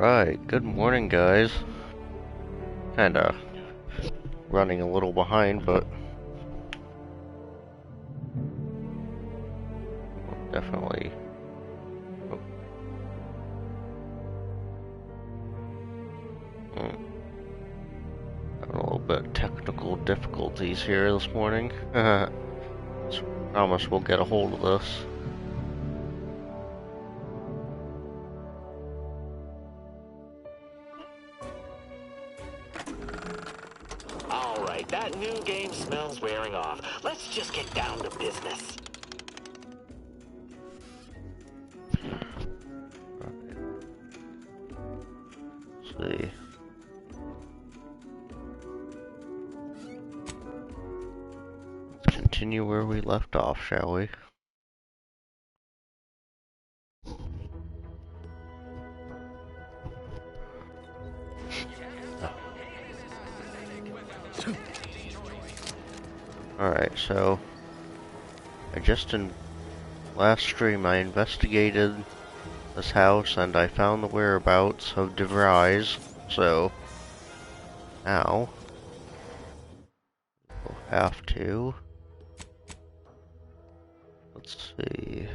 Alright, good morning, guys. Kinda running a little behind, but definitely. Oh, hmm, having a little bit of technical difficulties here this morning. Promise we'll get a hold of this. Alright, that new game smells wearing off. Let's just get down to business. Let's see. Let's continue where we left off, shall we? Alright, so in last stream I investigated this house and I found the whereabouts of DeVries, so now we'll have to, let's see.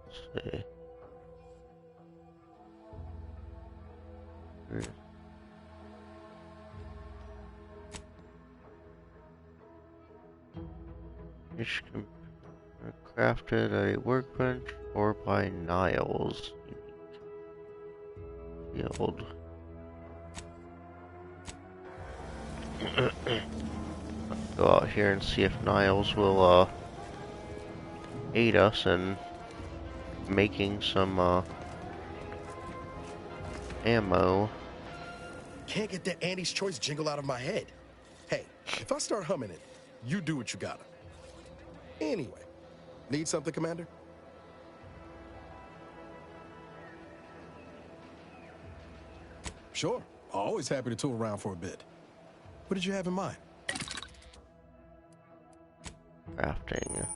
Let's see. Each crafted a workbench or by Niles. Field. Go out here and see if Niles will aid us in making some ammo. Can't get that Andy's Choice jingle out of my head. Hey, if I start humming it, you do what you gotta. Anyway, need something, Commander? Sure, always happy to tool around for a bit. What did you have in mind? Crafting.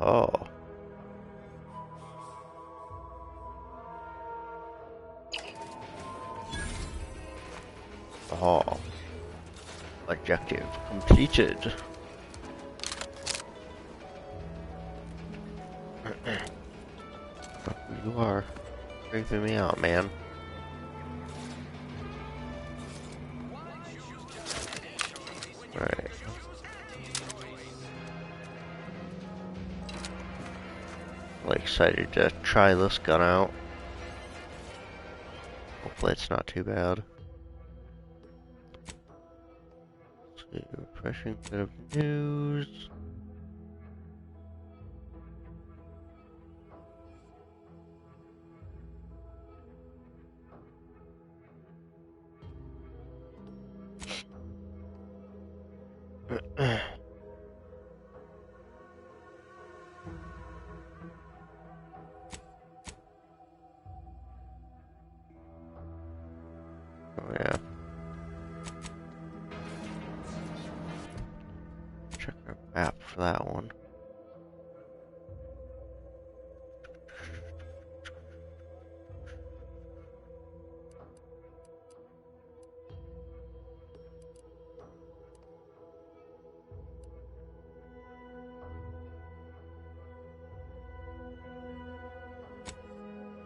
Oh. Oh. Objective completed. You are creeping me out, man. Alright. Really excited to try this gun out. Hopefully it's not too bad. Let's see, refreshing bit of news. for that one.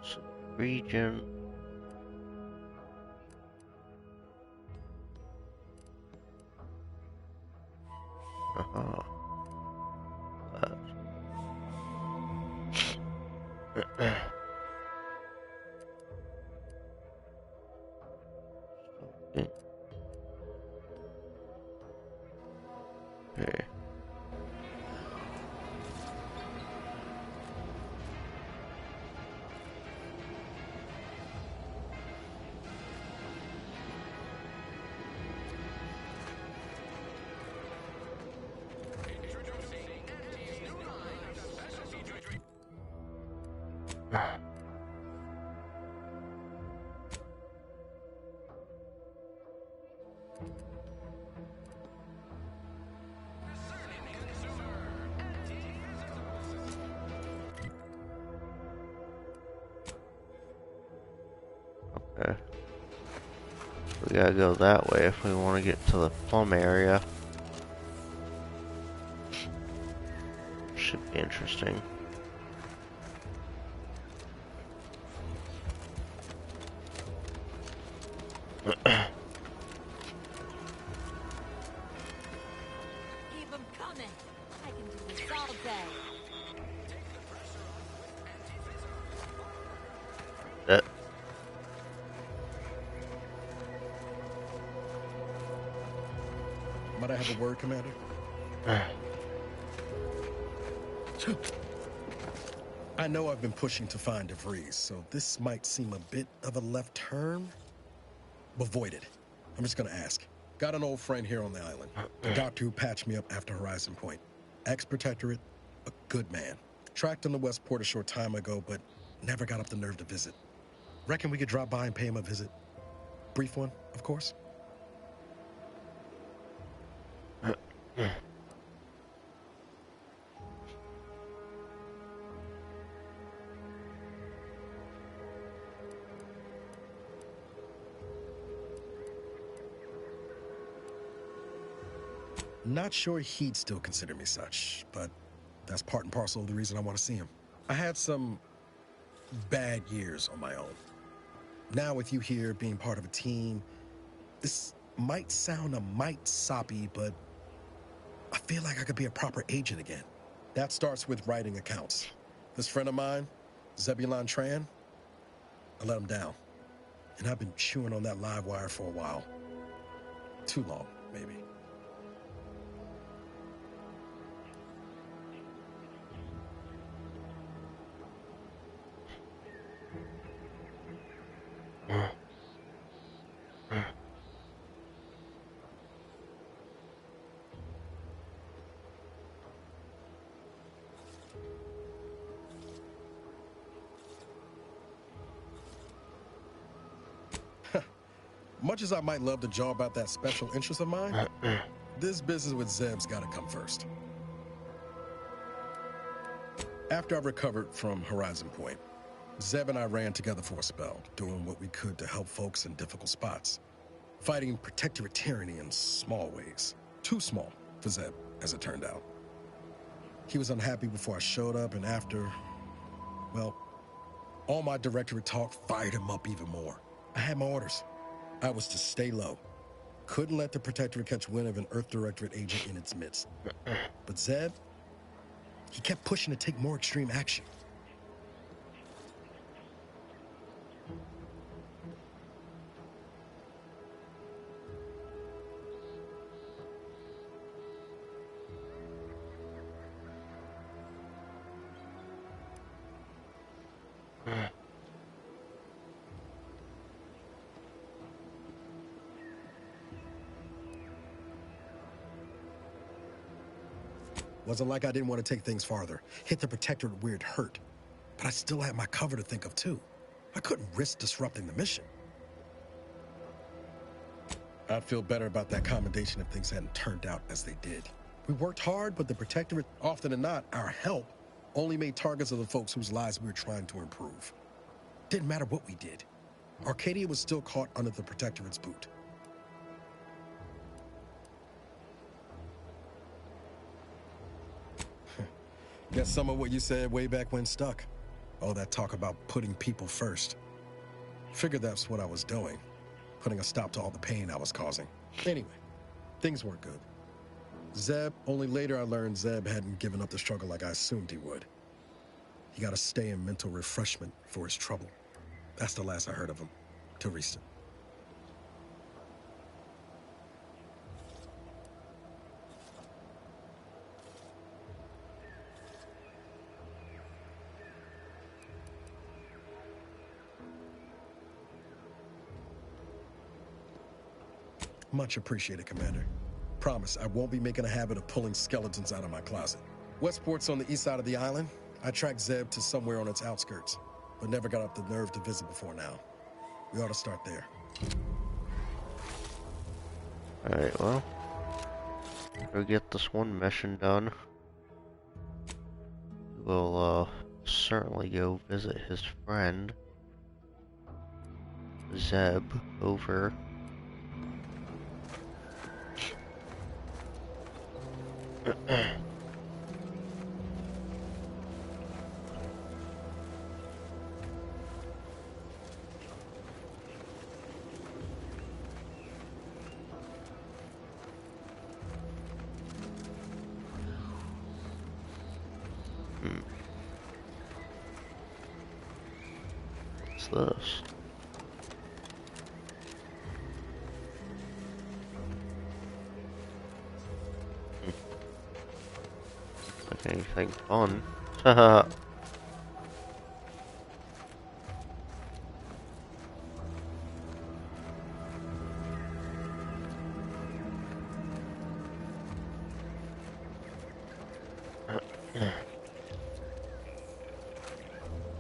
So, region. Uh-huh. Okay. Okay. We gotta go that way if we want to get to the plum area. Should be interesting. Keep them coming. I can do this all day. That. Might I have a word, Commander? I know I've been pushing to find DeVries, so this might seem a bit of a left turn. Avoid it. I'm just gonna ask. Got an old friend here on the island. The doctor who patched me up after Horizon Point. Ex-protectorate, a good man. Tracked him to Westport a short time ago, but never got up the nerve to visit. Reckon we could drop by and pay him a visit. Brief one, of course. Not sure he'd still consider me such, but that's part and parcel of the reason I want to see him. I had some bad years on my own. Now with you here being part of a team, this might sound a mite soppy, but I feel like I could be a proper agent again. That starts with writing accounts. This friend of mine, Zebulon Tran, I let him down. And I've been chewing on that live wire for a while. Too long, maybe. Much as I might love to jaw about that special interest of mine, this business with Zeb's gotta come first. After I recovered from Horizon Point, Zeb and I ran together for a spell, doing what we could to help folks in difficult spots. Fighting protectorate tyranny in small ways. Too small for Zeb, as it turned out. He was unhappy before I showed up, and after, well, all my directorate talk fired him up even more. I had my orders. I was to stay low. Couldn't let the Protectorate catch wind of an Earth Directorate agent in its midst. But Zeb, he kept pushing to take more extreme action. Wasn't like I didn't want to take things farther. Hit the Protectorate where it hurt. But I still had my cover to think of, too. I couldn't risk disrupting the mission. I'd feel better about that commendation if things hadn't turned out as they did. We worked hard, but the Protectorate, often than not, our help, only made targets of the folks whose lives we were trying to improve. Didn't matter what we did. Arcadia was still caught under the Protectorate's boot. Guess some of what you said way back when stuck. All that talk about putting people first. Figured that's what I was doing. Putting a stop to all the pain I was causing. Anyway, things weren't good. Zeb, only later I learned Zeb hadn't given up the struggle like I assumed he would. He got to stay in mental refreshment for his trouble. That's the last I heard of him, till recent. Much appreciated, Commander. Promise, I won't be making a habit of pulling skeletons out of my closet. Westport's on the east side of the island. I tracked Zeb to somewhere on its outskirts, but never got up the nerve to visit before now. We ought to start there. Alright, well, go get this one mission done. We'll, certainly go visit his friend, Zeb, over. What's this? Like anything fun. Haha.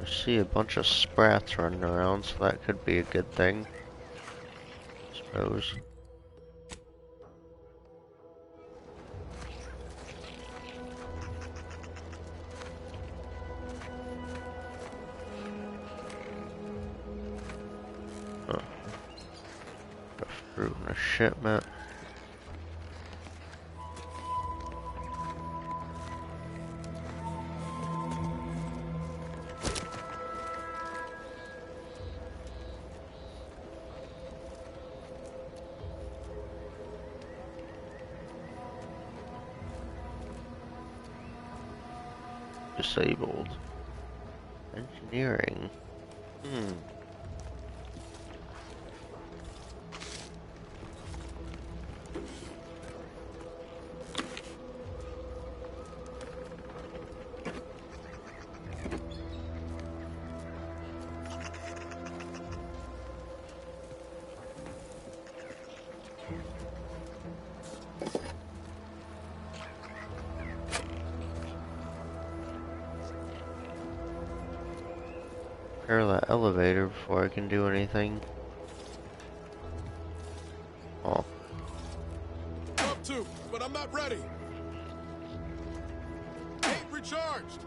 I see a bunch of sprats running around, so that could be a good thing, I suppose. Huh. A fruit and a shipment. Disabled. Engineering. Repair that elevator before I can do anything. Oh. Up to, but I'm not ready. Ain't recharged.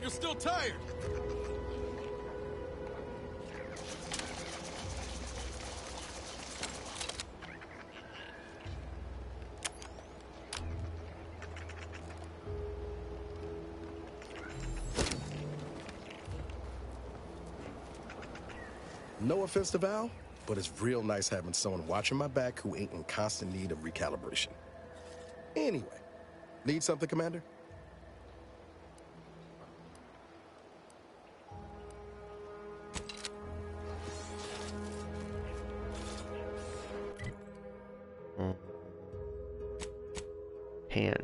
You're still tired. No offense to Val, but it's real nice having someone watching my back who ain't in constant need of recalibration. Anyway, need something, Commander? Canyon.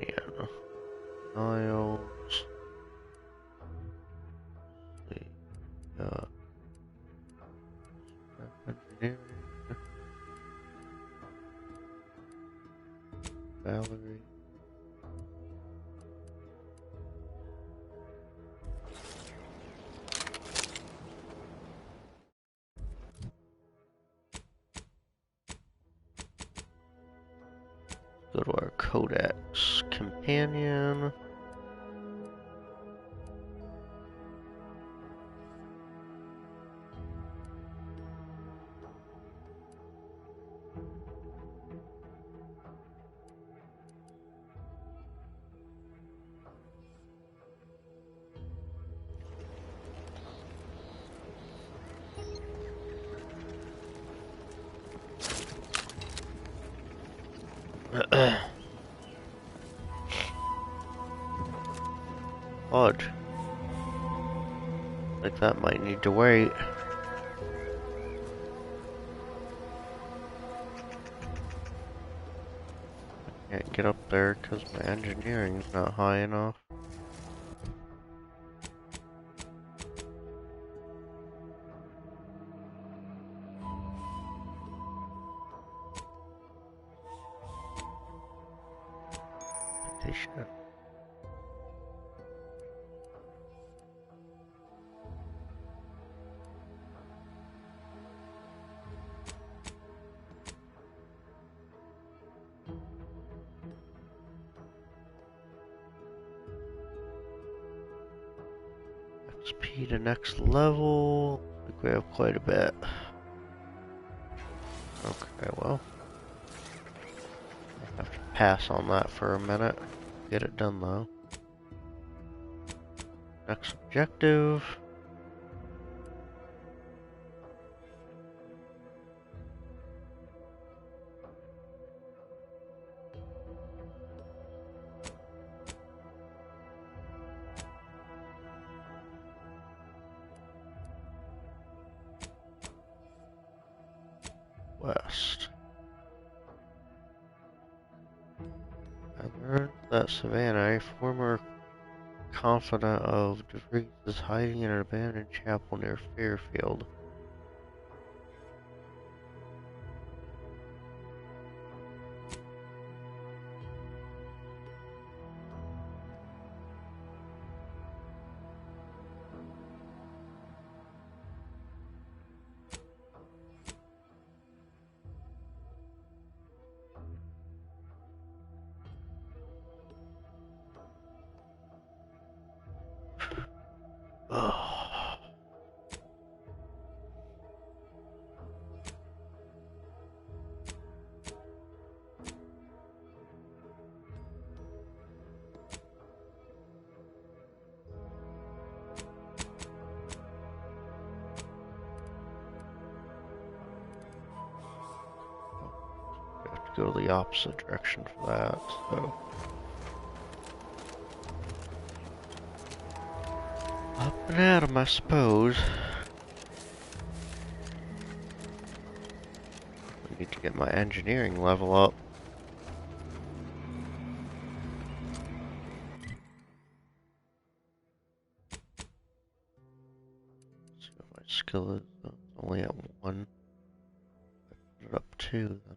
Niles. Engineering. Valerie. Go to our Codex companion. Odd. Like that might need to wait. Can't get up there because my engineering's not high enough. Shit. XP to next level. I think we have quite a bit. Okay, well. I have to pass on that for a minute. Get it done though. Next objective. West. I learned that Savannah, a former confidant of DeVries, is hiding in an abandoned chapel near Fairfield. Ugh. I have to go the opposite direction for that, so. Up and at 'em, I suppose. I need to get my engineering level up. See what my skill is. Oh, it's only at 1. Put it up 2 then.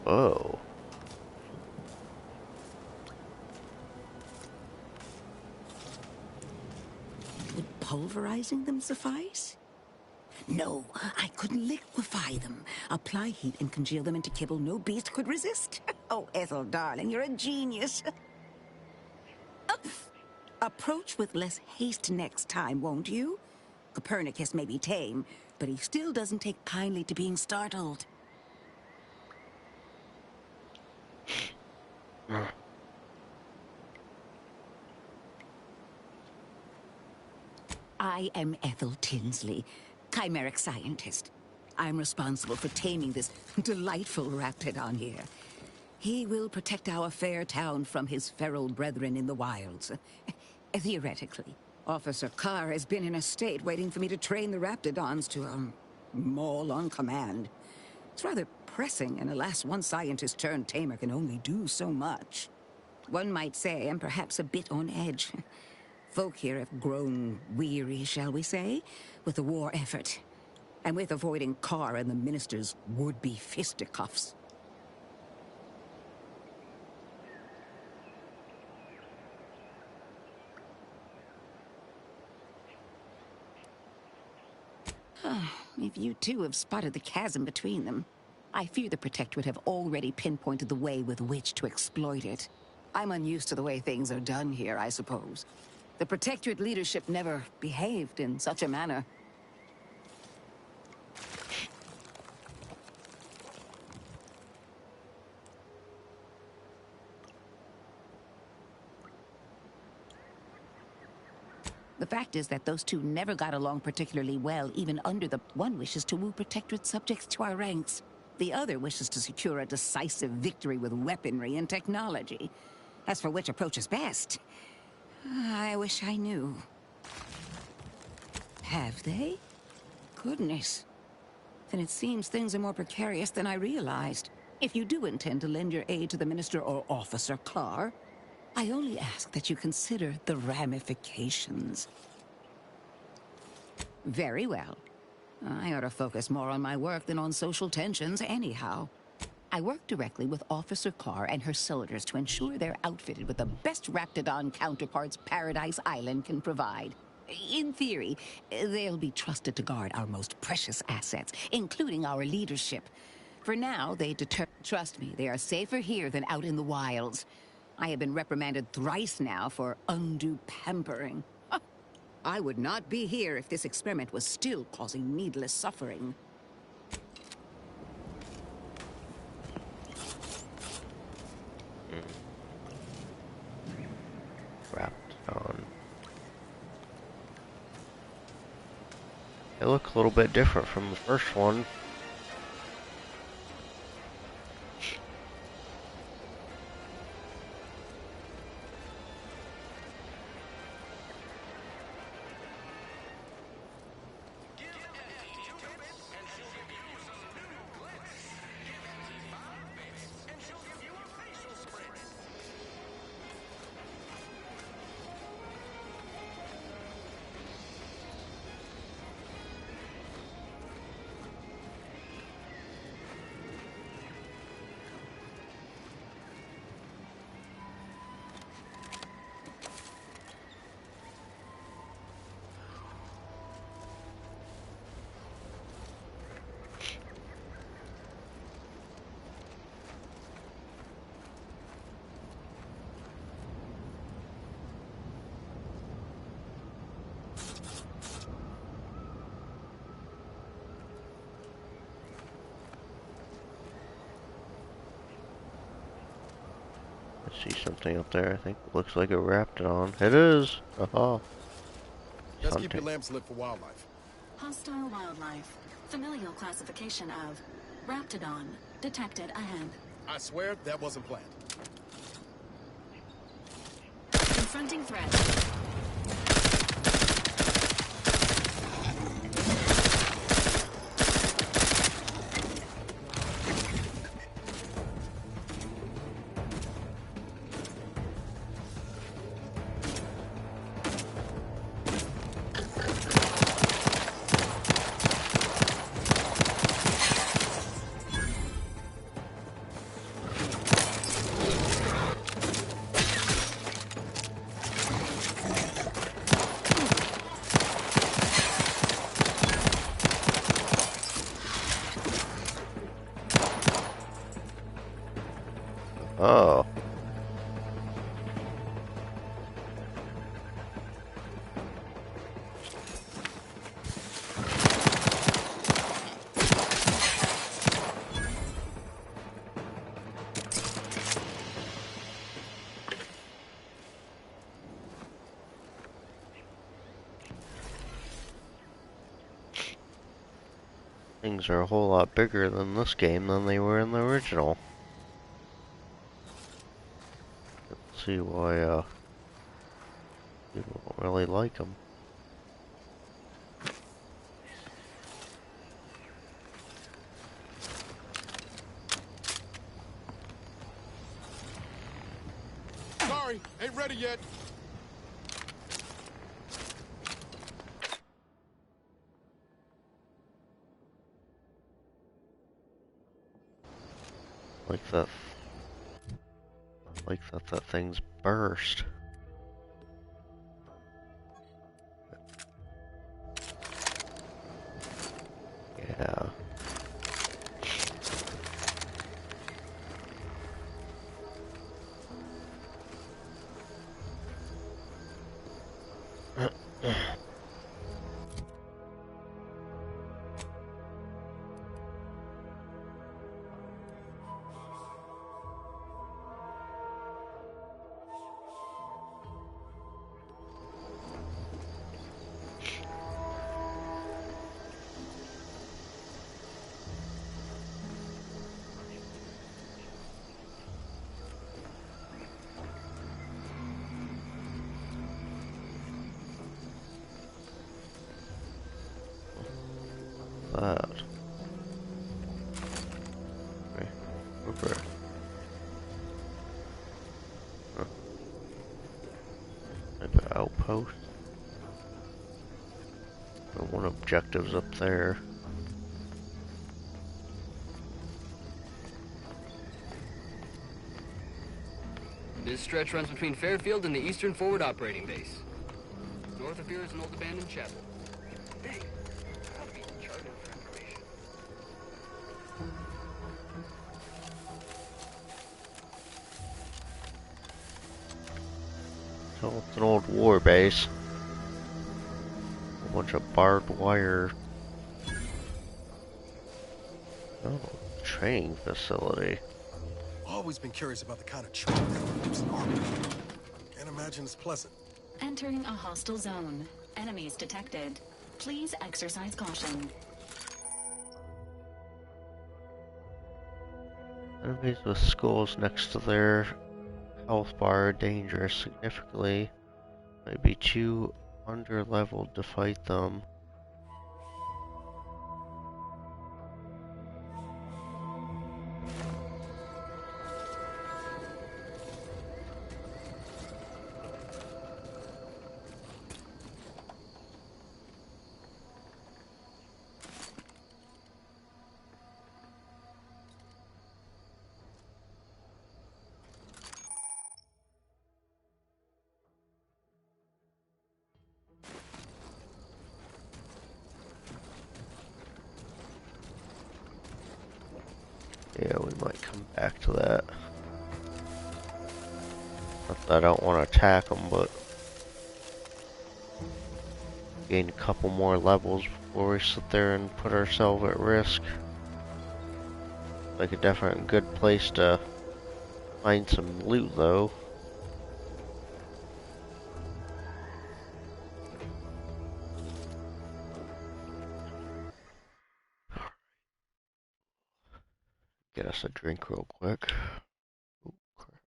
Whoa. Would pulverizing them suffice? No, I could liquefy them. Apply heat and congeal them into kibble no beast could resist. Oh, Ethel, darling, you're a genius. Approach with less haste next time, won't you? Copernicus may be tame, but he still doesn't take kindly to being startled. I am Ethel Tinsley, chimeric scientist. I'm responsible for taming this delightful raptidon here. He will protect our fair town from his feral brethren in the wilds. Theoretically. Officer Carr has been in a state waiting for me to train the raptidons to, maul on command. It's rather pressing, and alas, one scientist-turned-tamer can only do so much. One might say I'm perhaps a bit on edge. Folk here have grown weary, shall we say, with the war effort, and with avoiding Carr and the minister's would-be fisticuffs. If you two have spotted the chasm between them, I fear the Protector would have already pinpointed the way with which to exploit it. I'm unused to the way things are done here, I suppose. The Protectorate leadership never behaved in such a manner. The fact is that those two never got along particularly well, even under the... One wishes to woo Protectorate subjects to our ranks. The other wishes to secure a decisive victory with weaponry and technology. As for which approach is best, I wish I knew. Have they? Goodness. Then it seems things are more precarious than I realized. If you do intend to lend your aid to the Minister or Officer Carr, I only ask that you consider the ramifications. Very well. I ought to focus more on my work than on social tensions anyhow. I work directly with Officer Carr and her soldiers to ensure they're outfitted with the best Raptidon counterparts Paradise Island can provide. In theory, they'll be trusted to guard our most precious assets, including our leadership. For now, trust me, they are safer here than out in the wilds. I have been reprimanded thrice now for undue pampering. I would not be here if this experiment was still causing needless suffering. Raptidon. They look a little bit different from the first one. I see something up there. I think it looks like a Raptidon. It is! Aha! Let's keep your lamps lit for wildlife. Hostile wildlife. Familial classification of Raptidon. Detected ahead. I swear that wasn't planned. Confronting threat. things are a whole lot bigger than this game than they were in the original. Let's see why people don't really like them. Sorry, ain't ready yet. Like that thing's burst. Yeah. That. Okay. Over. Huh. Maybe an outpost. One objective's up there. This stretch runs between Fairfield and the Eastern Forward Operating Base. North of here is an old abandoned chapel. Hey, I'll be charted for information. So it's an old war base. A bunch of barbed wire. Oh, training facility. Always been curious about the kind of training that keeps an army. Can't imagine it's pleasant. Entering a hostile zone. Enemies detected. Please exercise caution. Enemies with skulls next to their health bar are dangerous significantly. Might be too under-leveled to fight them. Yeah, we might come back to that. Not that I don't want to attack them, but gain a couple more levels before we sit there and put ourselves at risk. Like a definite good place to find some loot, though. Get us a drink real quick. Ooh, crap.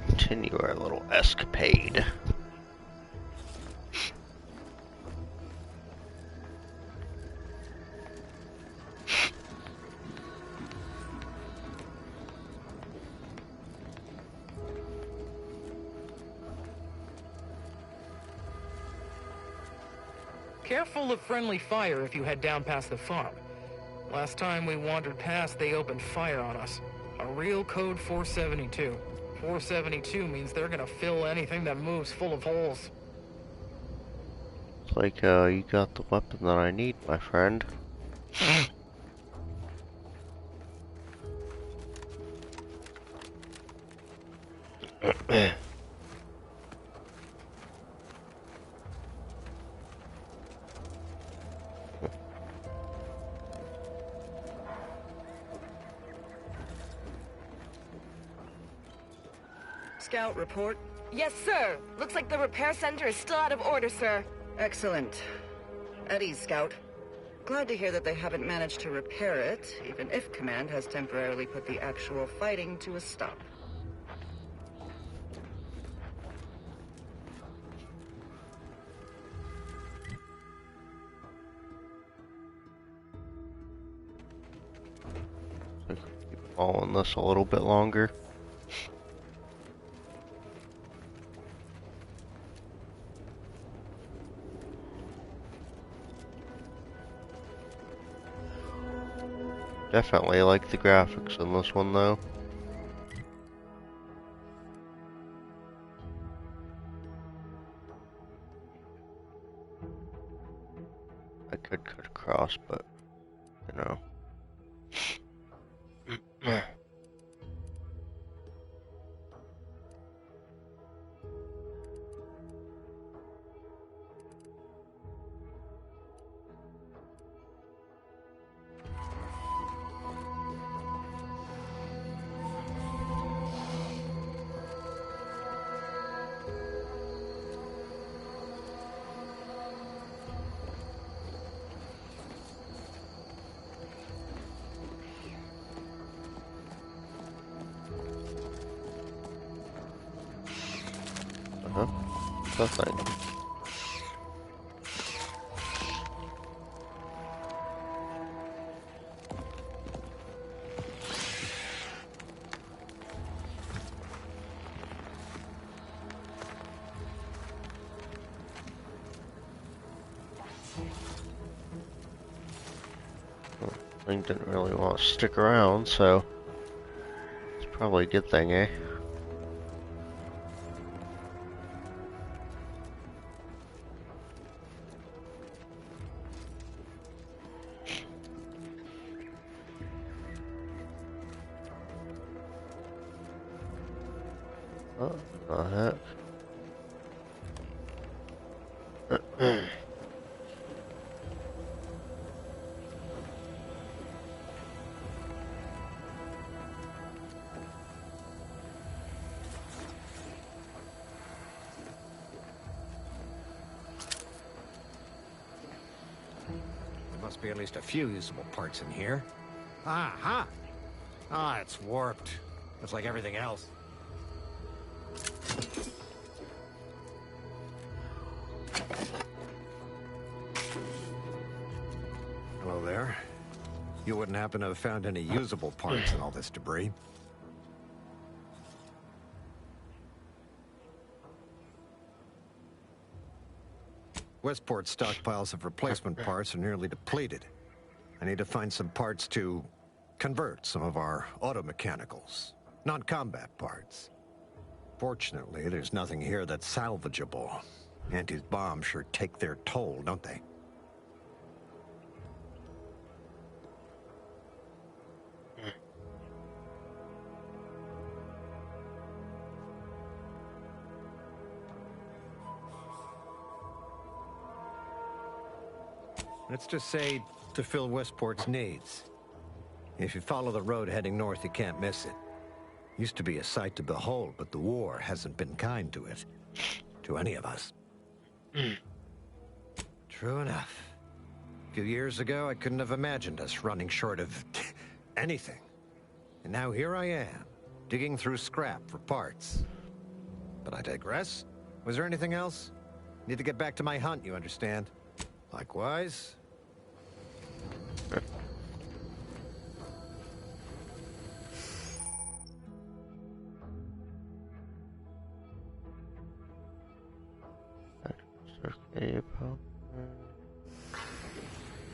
Continue our little escapade. Careful of friendly fire if you head down past the farm. Last time we wandered past, they opened fire on us. A real code 472. 472 means they're gonna fill anything that moves full of holes. It's like, you got the weapon that I need, my friend. Scout report. Yes, sir. Looks like the repair center is still out of order, sir. Excellent. At ease, Scout. Glad to hear that they haven't managed to repair it, even if Command has temporarily put the actual fighting to a stop. So keep following this a little bit longer. Definitely like the graphics in this one though. I could cut across, but you know. Nothing. Thing didn't really want to stick around, so it's probably a good thing, eh? Oh, not that. There must be at least a few usable parts in here. Aha! Ah, it's warped. It's like everything else. Hello there. You wouldn't happen to have found any usable parts in all this debris? Westport's stockpiles of replacement parts are nearly depleted. I need to find some parts to convert some of our auto-mechanicals, non-combat parts. Fortunately, there's nothing here that's salvageable. Auntie's bombs sure take their toll, don't they? Let's just say to fill Westport's needs. If you follow the road heading north, you can't miss it. Used to be a sight to behold, but the war hasn't been kind to it. To any of us. True enough. A few years ago, I couldn't have imagined us running short of anything. And now here I am, digging through scrap for parts. But I digress. Was there anything else? Need to get back to my hunt, you understand? Likewise.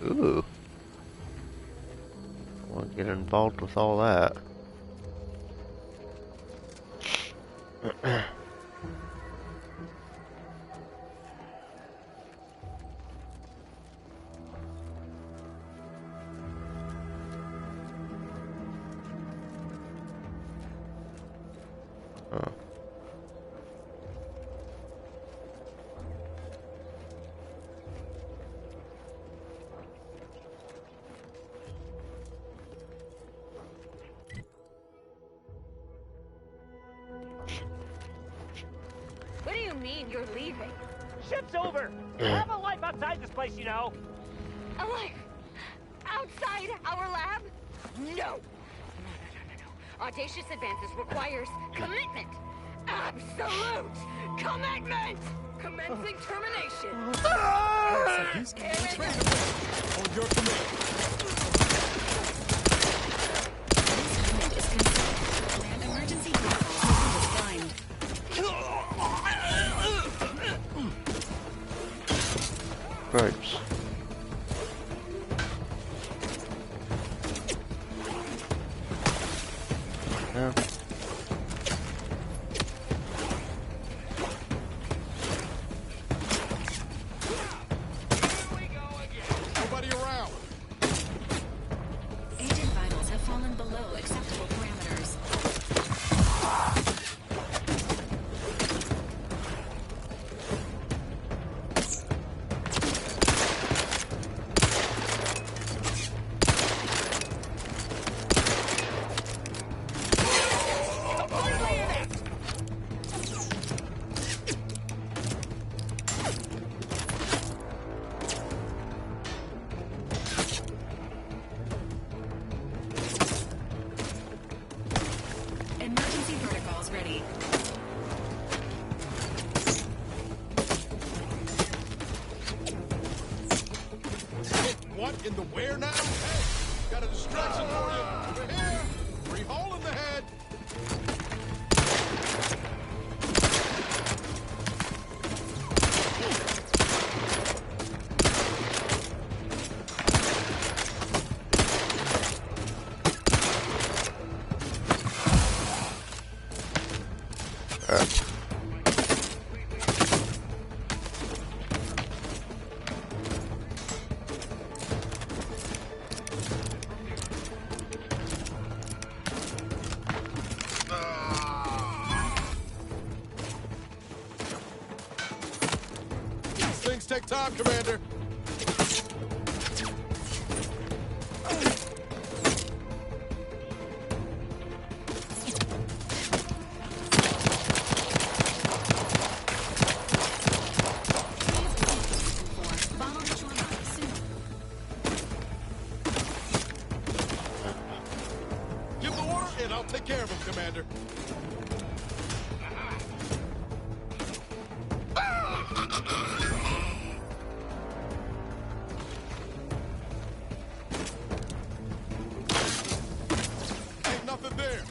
Ooh. I want to get involved with all that. What do you mean you're leaving? Ship's over. Have a life outside this place, you know. A life outside our lab? No. Audacious advances requires commitment. Absolute commitment. Commencing termination. He's on your command. An emergency protocol is Grapes. Yeah. Nobody around. Agent vitals have fallen below acceptable parameters. Emergency protocols ready. What in the where now? Hey, got a distraction for you. Over here. Free hole in the head. These things take time, Commander. Give the order, and I'll take care of him, Commander. Ain't nothing there.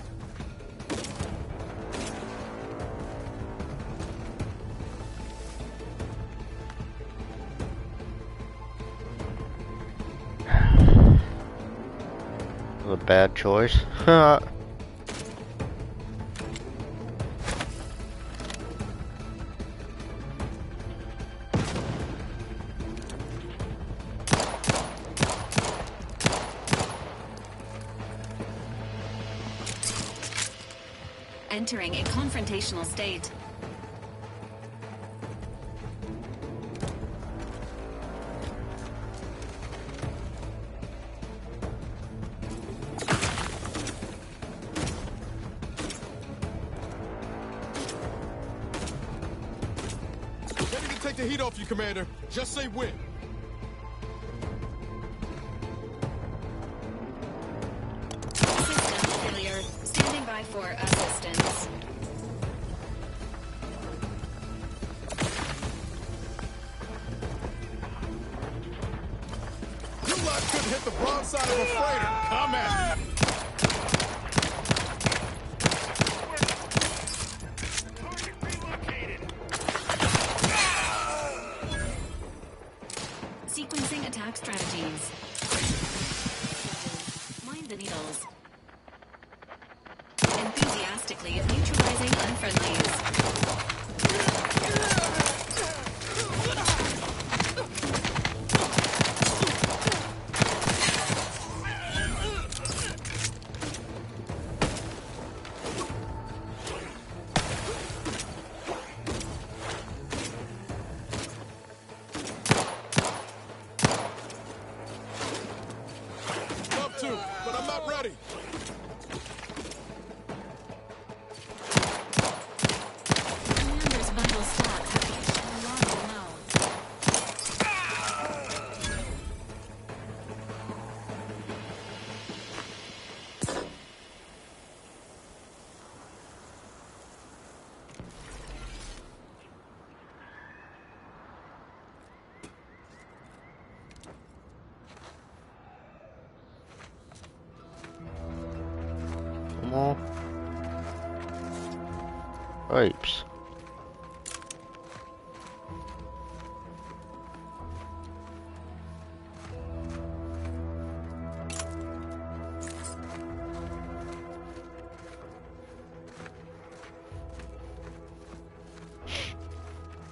A bad choice. Entering a confrontational state. Ready to take the heat off you, Commander. Just say when. System failure. Standing by for assistance. You lot couldn't hit the broadside of a freighter. Come at me. Sequencing attack strategies. Mind the needles. Enthusiastic drastically at neutralizing unfriendlies. Love to, but I'm not ready. Commander's vital stocks have reached alarming lows. Come on. Pipes.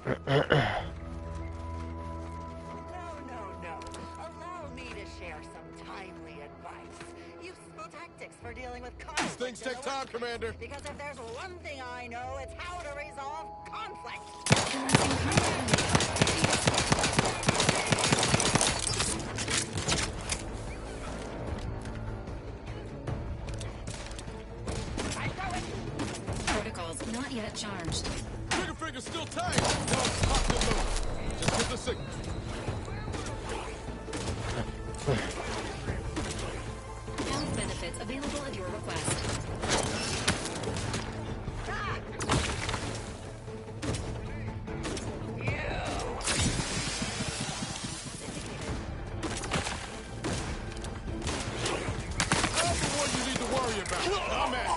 No. Allow me to share some timely advice. Useful tactics for dealing with conflict. Things take time, Commander. Because if there's one thing I know, it's how to resolve conflict. Protocols not yet charged. Trigger finger's still tight. No, it's locked and loaded. Just get the signal. Health benefits available at your request. I'm the one you need to worry about. I'm at.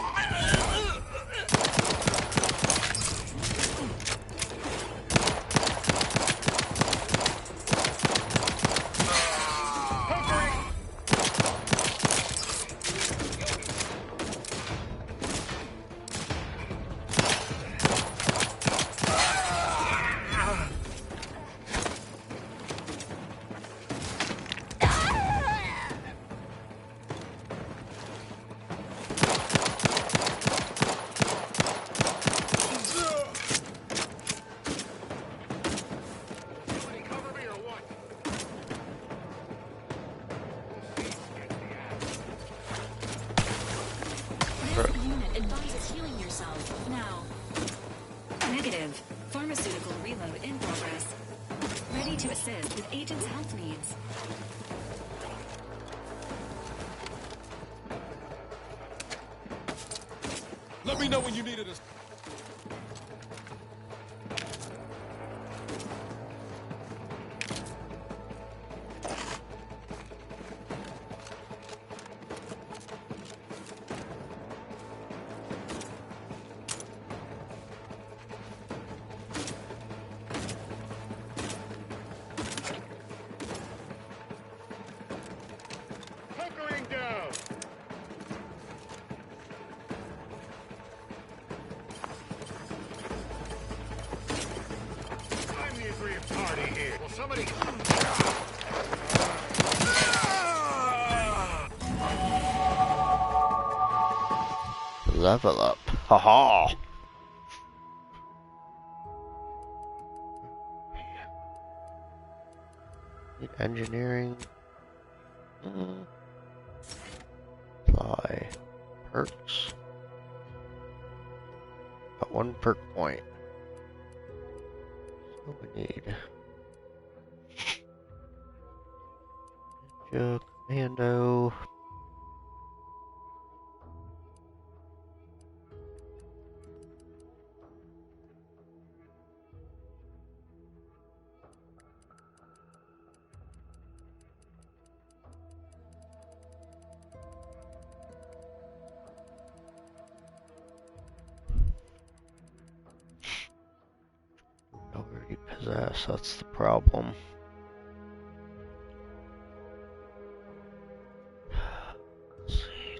This unit advises healing yourself now. Negative. Pharmaceutical reload in progress. Ready to assist with agent's health needs. Let me know when you need it. Hunkering down. I'm the aggrieved party here. Will somebody... Level up. Haha. Need engineering. Apply. Perks. Got one perk point. So we need Ninja Commando. Already possess, that's the problem. Let's see.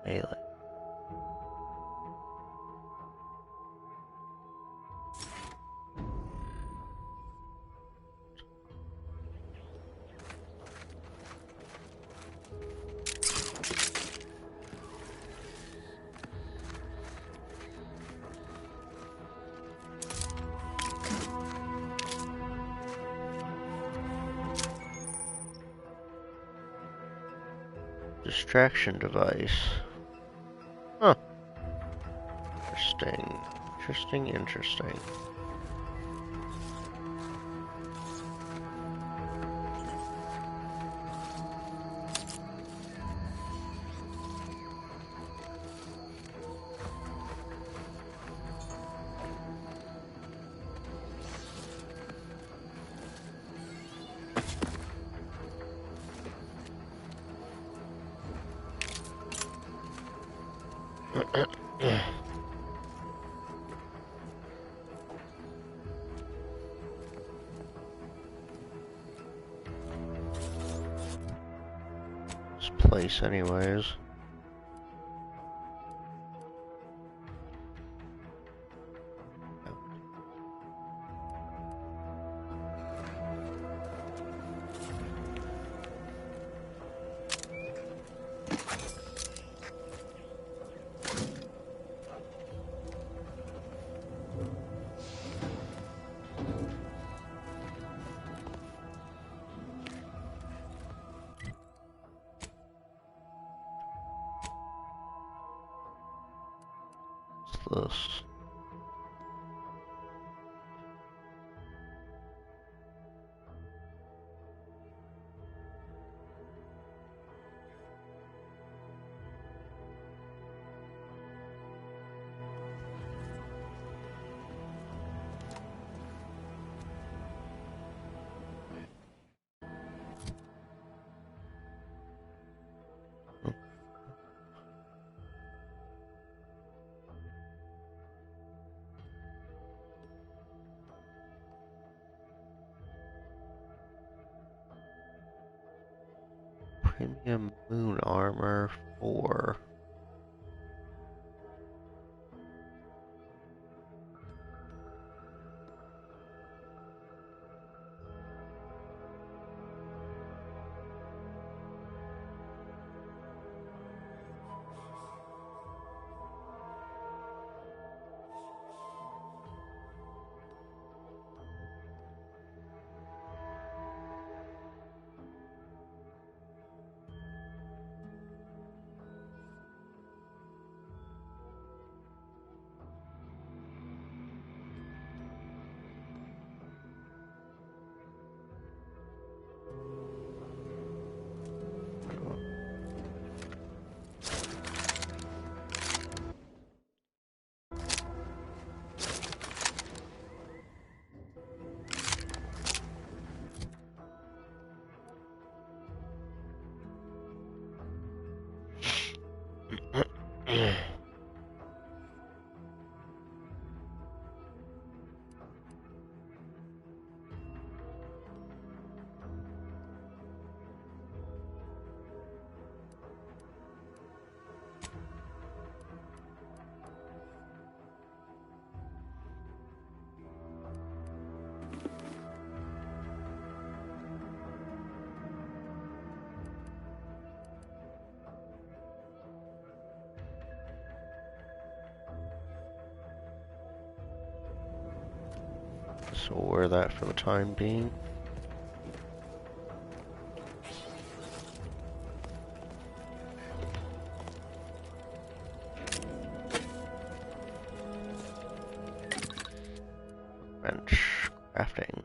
Melee. Distraction device. Huh. Interesting. Interesting. This place anyways. What's this? Premium moon armor 4. So we'll wear that for the time being. Bench crafting.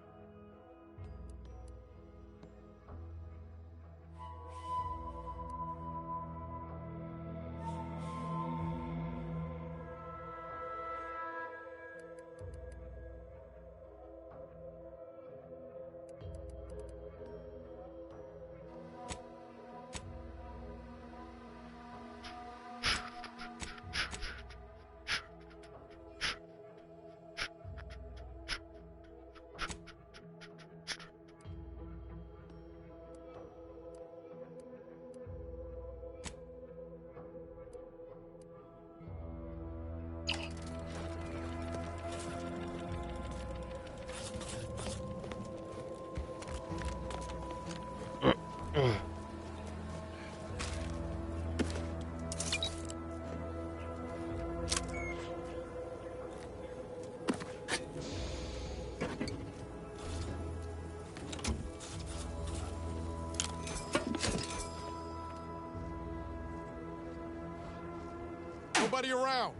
Nobody around.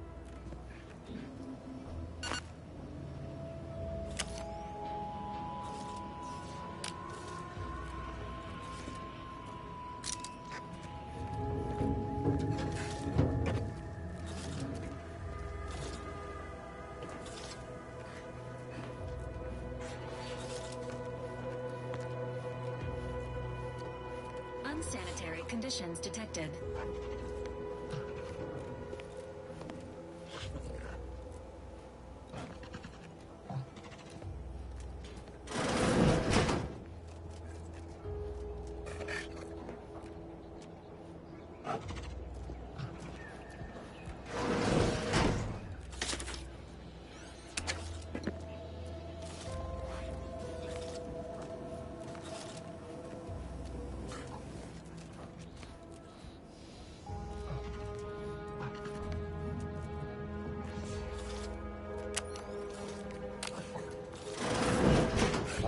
Unsanitary conditions detected.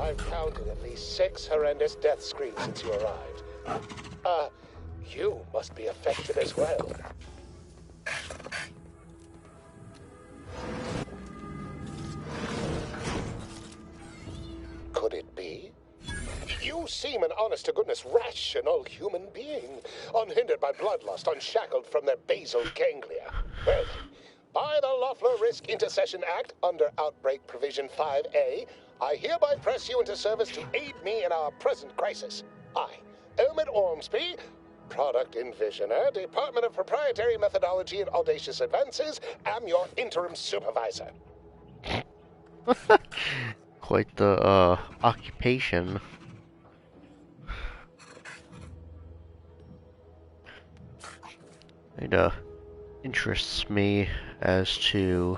I've counted at least 6 horrendous death screens since you arrived. You must be affected as well. Could it be? You seem an honest-to-goodness rational human being, unhindered by bloodlust, unshackled from their basal ganglia. Well then, by the Loeffler Risk Intercession Act, under Outbreak Provision 5A, I hereby press you into service to aid me in our present crisis. I, Elmet Ormsby, Product Envisioner, Department of Proprietary Methodology and Audacious Advances, am your interim supervisor. Quite the occupation. It interests me as to,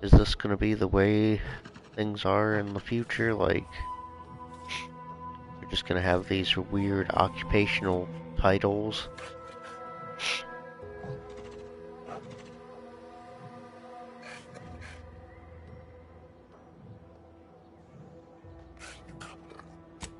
is this gonna be the way things are in the future? Like, we're just gonna have these weird occupational titles.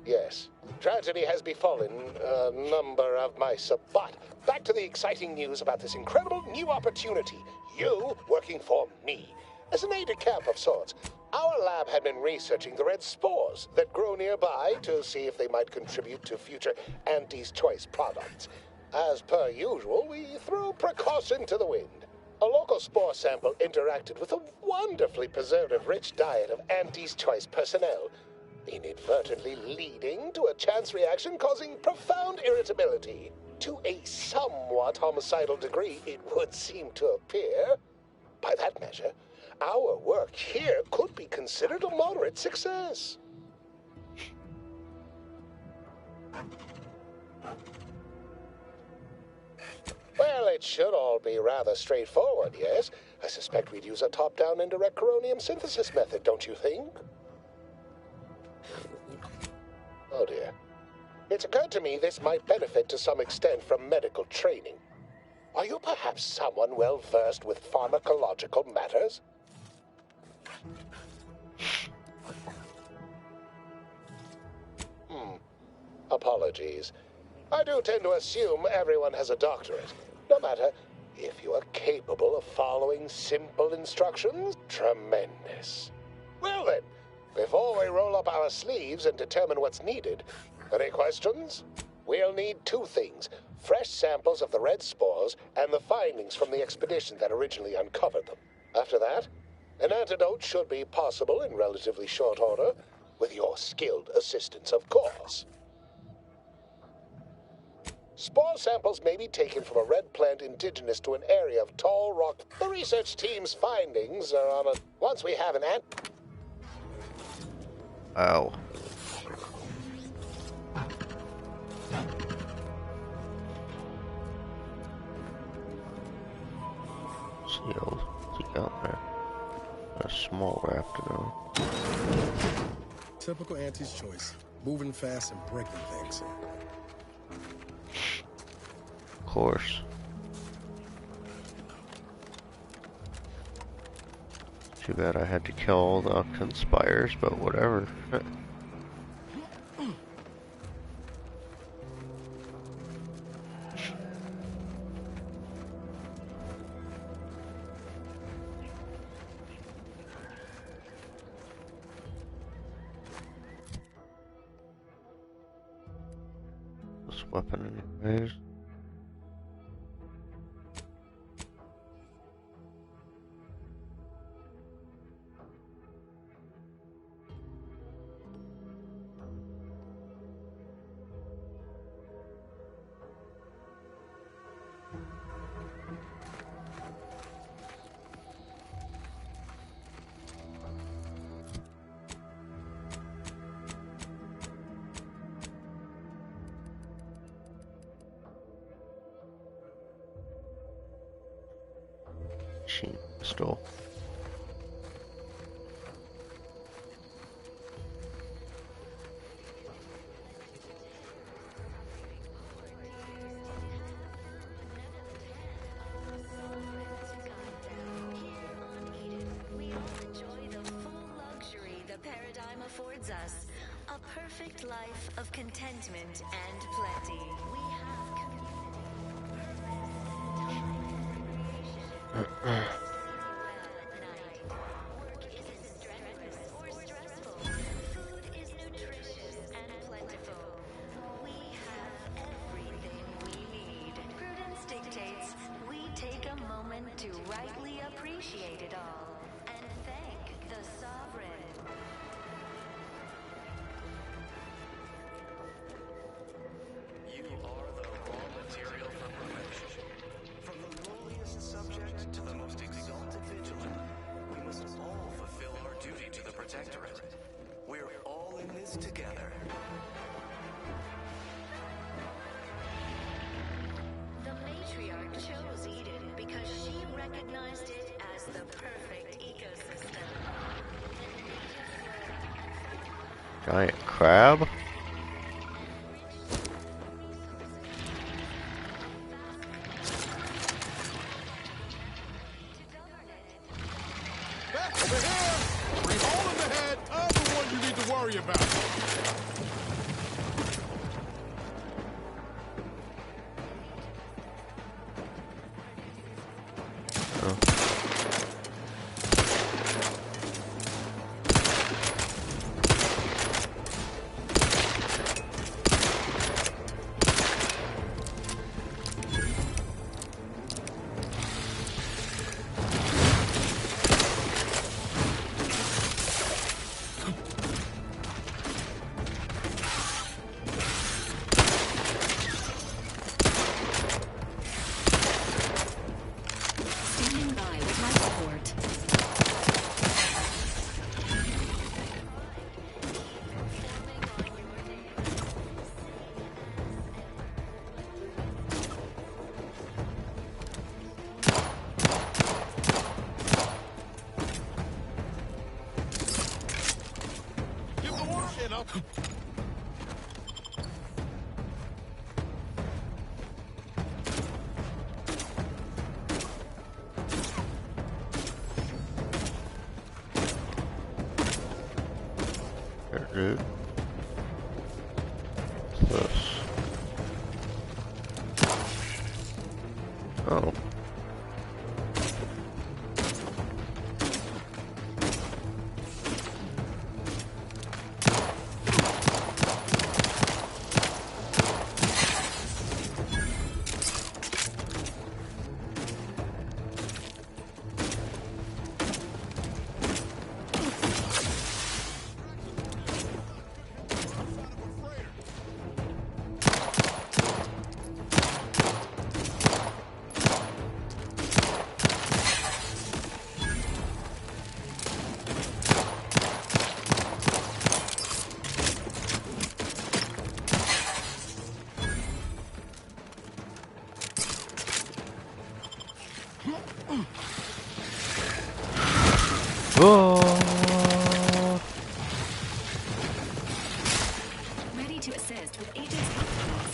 Yes, tragedy has befallen a number of my but back to the exciting news about this incredible new opportunity. You working for me. As an aide-de-camp of sorts, our lab had been researching the red spores that grow nearby to see if they might contribute to future Auntie's Choice products. As per usual, we threw precaution to the wind. A local spore sample interacted with a wonderfully preservative-rich diet of Auntie's Choice personnel, inadvertently leading to a chance reaction causing profound irritability. To a somewhat homicidal degree, it would seem to appear. By that measure, our work here could be considered a moderate success. Well, it should all be rather straightforward, yes? I suspect we'd use a top-down indirect coronium synthesis method, don't you think? Oh dear. It's occurred to me this might benefit to some extent from medical training. Are you perhaps someone well-versed with pharmacological matters? Apologies. I do tend to assume everyone has a doctorate. No matter, if you are capable of following simple instructions, tremendous. Well then, before we roll up our sleeves and determine what's needed, any questions? We'll need 2 things: fresh samples of the red spores and the findings from the expedition that originally uncovered them. After that, an antidote should be possible in relatively short order, with your skilled assistance, of course. Spore samples may be taken from a red plant indigenous to an area of tall rock. The research team's findings are on a... Once we have an Ow. Sealed. What's out there? A small raptor though. Typical Auntie's Choice. Moving fast and breaking things. Of course. Too bad I had to kill all the conspires, but whatever. weapon anyways. Machine pistol. Affords us a perfect life of contentment and plenty. We have community, work isn't strenuous or stressful. Food is nutritious and plentiful. We have everything we need. Prudence dictates we take a moment to rightly appreciate it all and thank the sovereign. We're all in this together. The matriarch chose Eden because she recognized it as the perfect ecosystem. Giant crab? Over here! Three hole in the head! I'm the one you need to worry about. Dude. What's this? Oh. Oh. Ready to assist with agents' upgrades.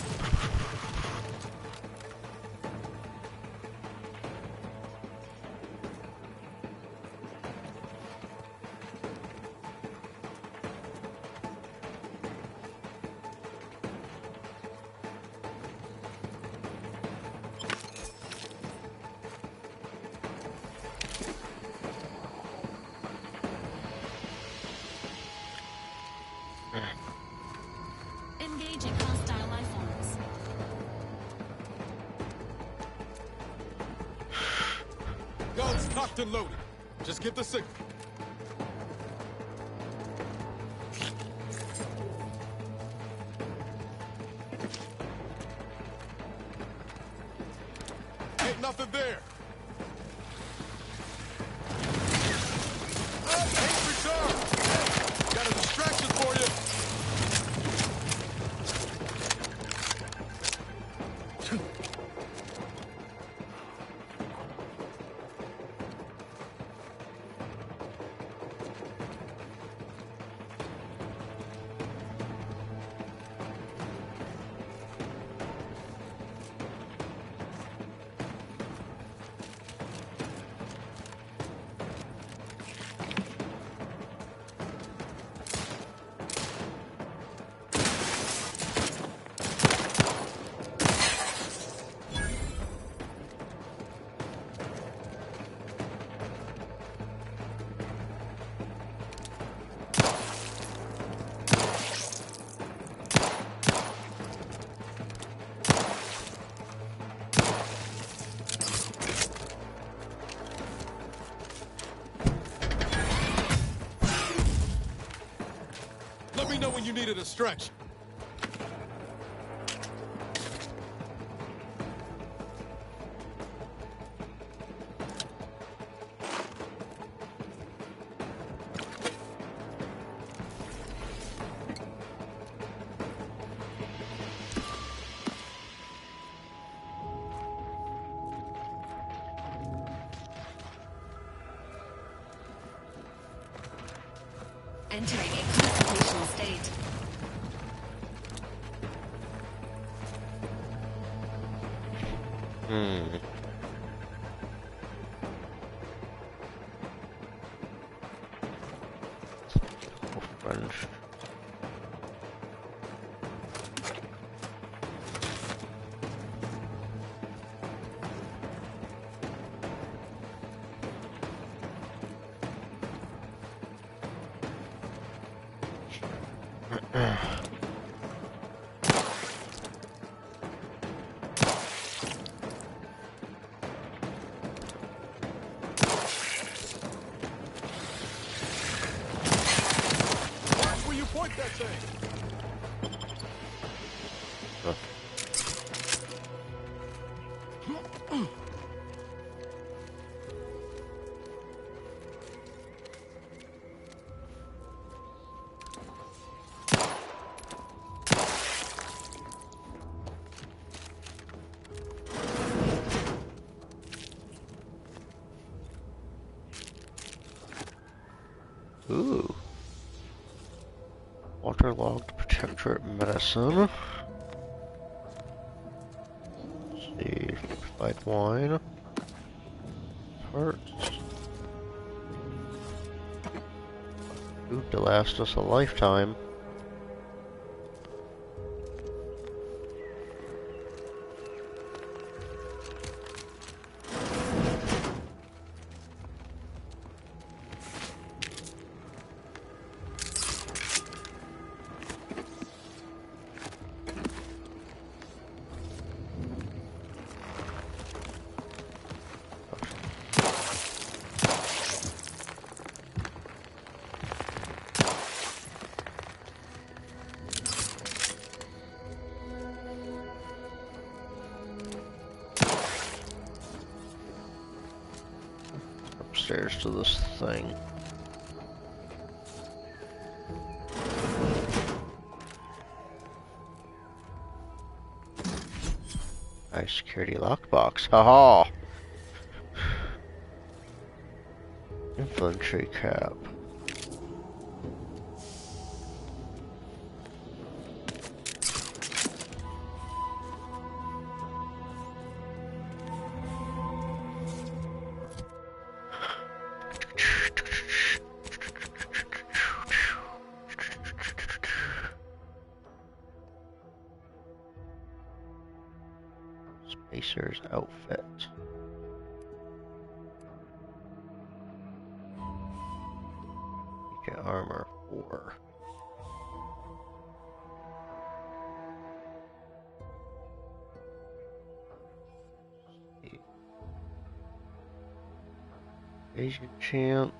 Engaging hostile life forms. locked and loaded. Just get the signal. Ain't nothing there. Ain't returned. Hey, got a distraction for you. Let me know when you need a distraction. Entering a constitutional state. French. Watch where you point that thing. Ooh. Waterlogged protectorate medicine. Let's see. Provide wine. Parts. Food to last us a lifetime. Upstairs to this thing. Nice security lockbox. Haha! Infantry cap. Spacer's outfit. Get armor 4. Asian chance.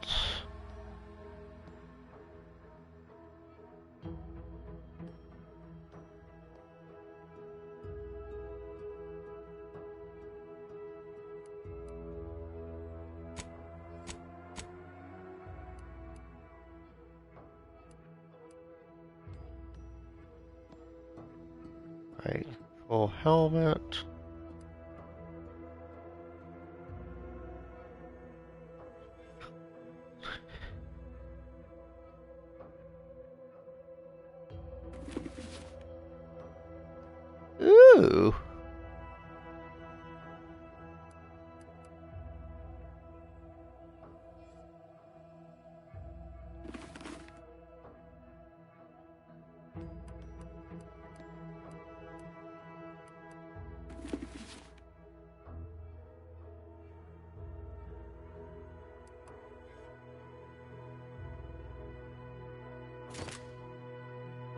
Right, full helmet. Ooh.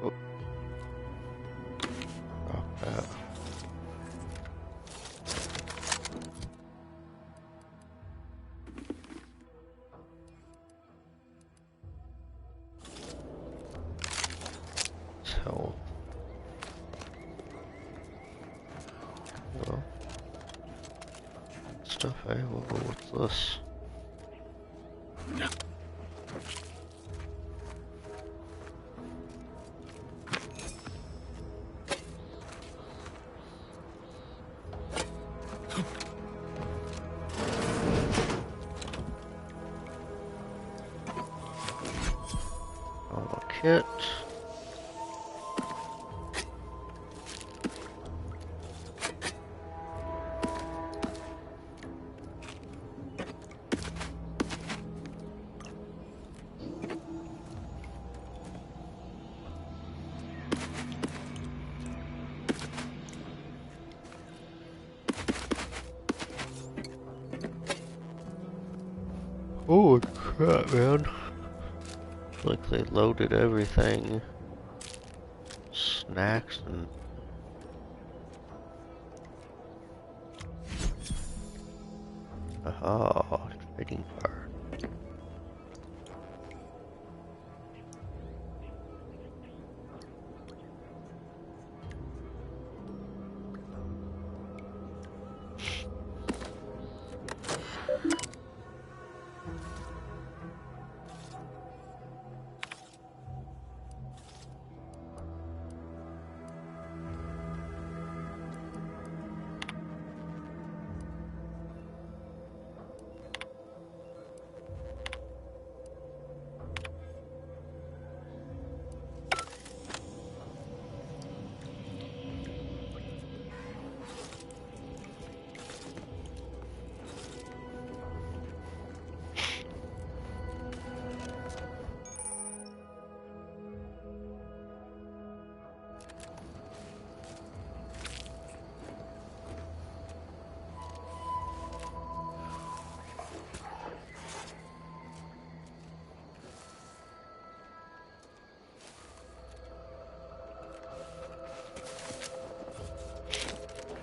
Oh. Drop that. So, well, stuff. Whoa, what's this? Oh, a kit. Holy crap, man. Like they loaded everything. Snacks and... Aha, trading card.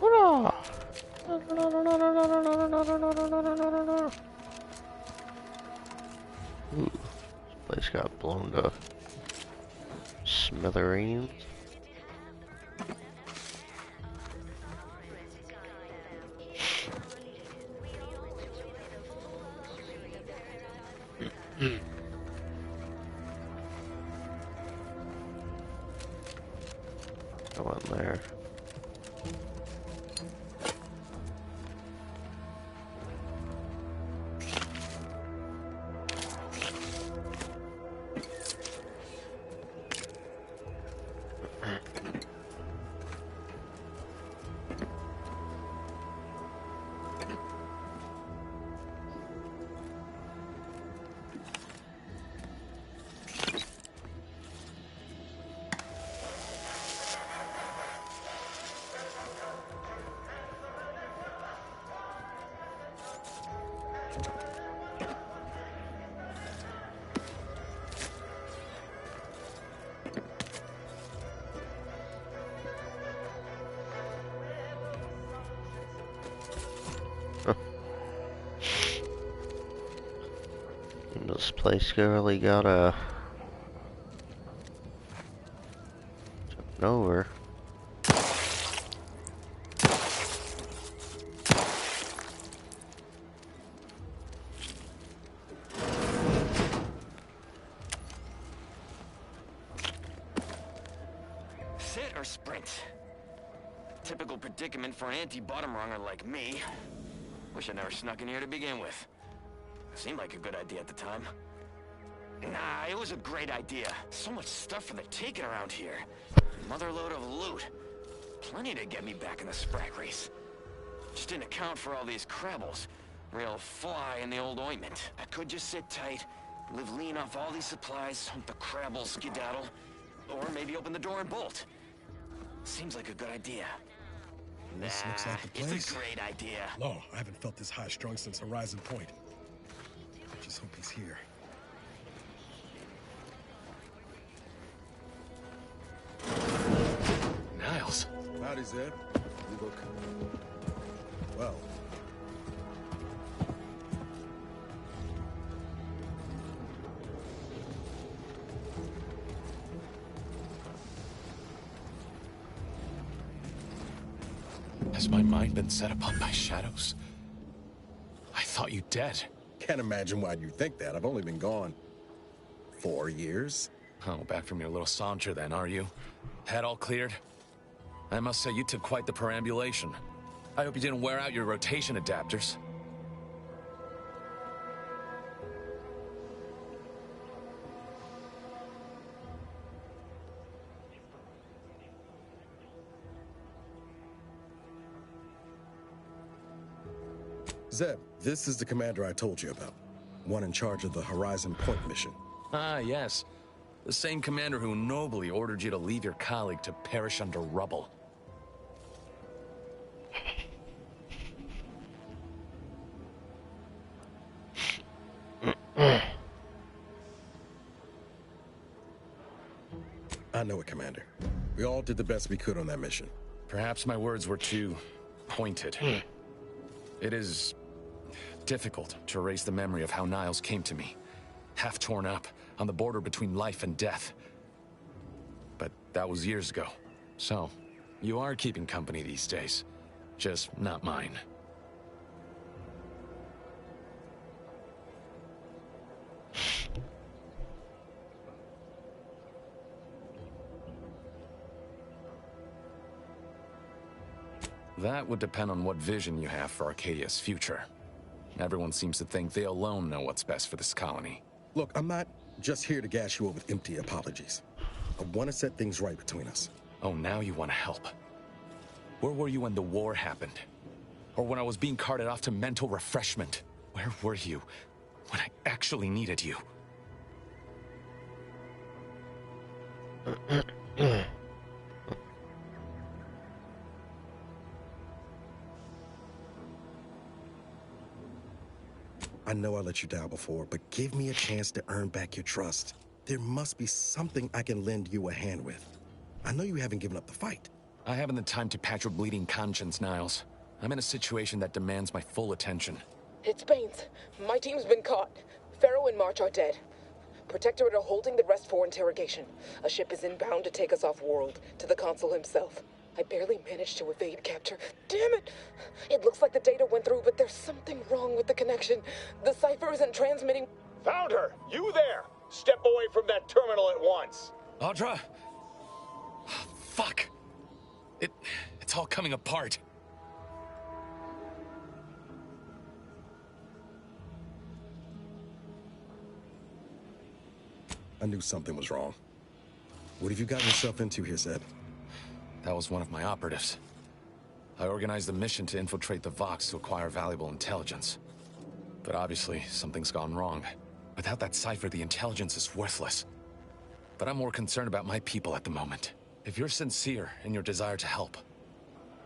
Hurrah! Ooh, this place got blown to smithereens. Go in there. this place really gotta jumping over. Sit or sprint? Typical predicament for an anti-bottom runger like me. Wish I never snuck in here to begin with. Seemed like a good idea at the time. Nah, it was a great idea. So much stuff for the taking around here. Motherload of loot. Plenty to get me back in the sprag race. Just didn't account for all these crabbles. Real fly in the old ointment. I could just sit tight, live lean off all these supplies, hope the crabbles skedaddle. Or maybe open the door and bolt. Seems like a good idea. This looks like the place. It's a great idea. No, I haven't felt this high-strung since Horizon Point. I just hope he's here. Niles. Howdy, Zed. You look... well. Has my mind been set upon by shadows? I thought you dead. Can't imagine why you think that. I've only been gone 4 years. Oh, back from your little saunter then, are you? Head all cleared? I must say you took quite the perambulation. I hope you didn't wear out your rotation adapters. Zeb, this is the commander I told you about. One in charge of the Horizon Point mission. Ah, yes. The same commander who nobly ordered you to leave your colleague to perish under rubble. I know it, Commander. We all did the best we could on that mission. Perhaps my words were too pointed. It is difficult to erase the memory of how Niles came to me. Half torn up, on the border between life and death. But that was years ago. So, you are keeping company these days. Just not mine. That would depend on what vision you have for Arcadia's future. Everyone seems to think they alone know what's best for this colony. Look, I'm not just here to gas you up with empty apologies. I want to set things right between us. Oh, now you want to help. Where were you when the war happened? Or when I was being carted off to mental refreshment? Where were you when I actually needed you? I know I let you down before, but give me a chance to earn back your trust. There must be something I can lend you a hand with. I know you haven't given up the fight. I haven't the time to patch your bleeding conscience, Niles. I'm in a situation that demands my full attention. It's Baines. My team's been caught. Pharaoh and March are dead. Protectorate are holding the rest for interrogation. A ship is inbound to take us off-world, to the consul himself. I barely managed to evade capture. Damn it! It looks like the data went through, but there's something wrong with the connection. The cipher isn't transmitting... Found her! You there! Step away from that terminal at once! Audra? Fuck! It's all coming apart. I knew something was wrong. What have you gotten yourself into here, Zeb? That was one of my operatives. I organized a mission to infiltrate the Vox to acquire valuable intelligence. But obviously, something's gone wrong. Without that cipher, the intelligence is worthless. But I'm more concerned about my people at the moment. If you're sincere in your desire to help,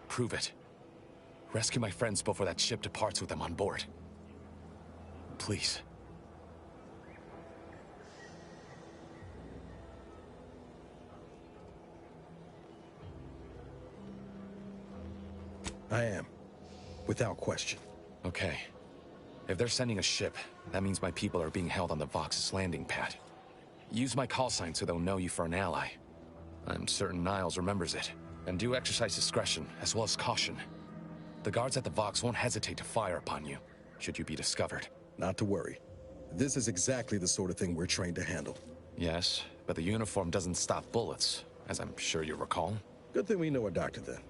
prove it. Rescue my friends before that ship departs with them on board. Please. I am. Without question. Okay. If they're sending a ship, that means my people are being held on the Vox's landing pad. Use my call sign so they'll know you for an ally. I'm certain Niles remembers it. And do exercise discretion, as well as caution. The guards at the Vox won't hesitate to fire upon you, should you be discovered. Not to worry. This is exactly the sort of thing we're trained to handle. Yes, but the uniform doesn't stop bullets, as I'm sure you recall. Good thing we know a doctor then.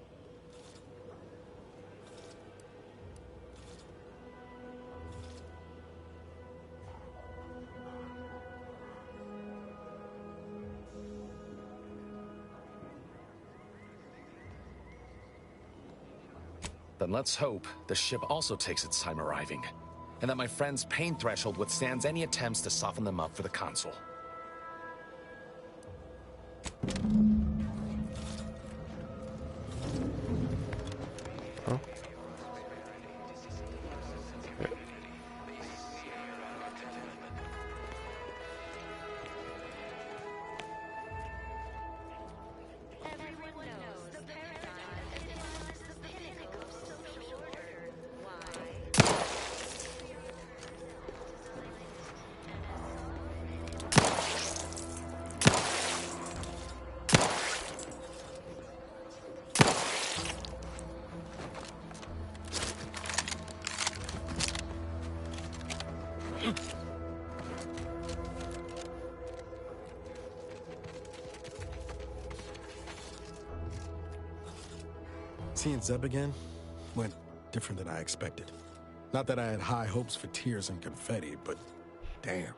Then let's hope the ship also takes its time arriving, and that my friend's pain threshold withstands any attempts to soften them up for the console. Huh? Everyone knows the paradigm epitomizes the pinnacle of social order. Why? Seeing Zeb again went different than I expected. Not that I had high hopes for tears and confetti, but damn.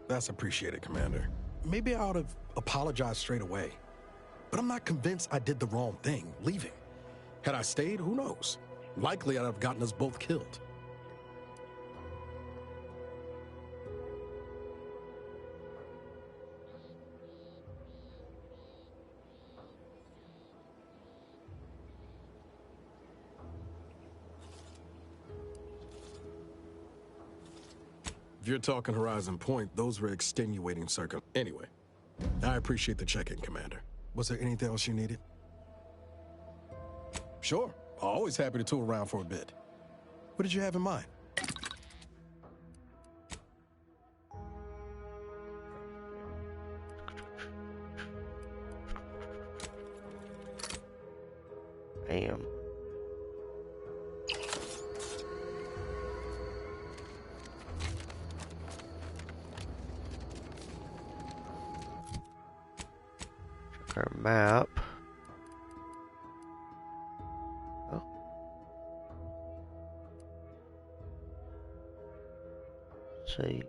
That's appreciated, Commander. Maybe I ought have apologized straight away. But I'm not convinced I did the wrong thing, leaving. Had I stayed, who knows? Likely I'd have gotten us both killed. If you're talking Horizon Point, those were extenuating Anyway, I appreciate the check-in, Commander. Was there anything else you needed? Sure. Always happy to tool around for a bit. What did you have in mind? Damn. Check our map. Oh. Say.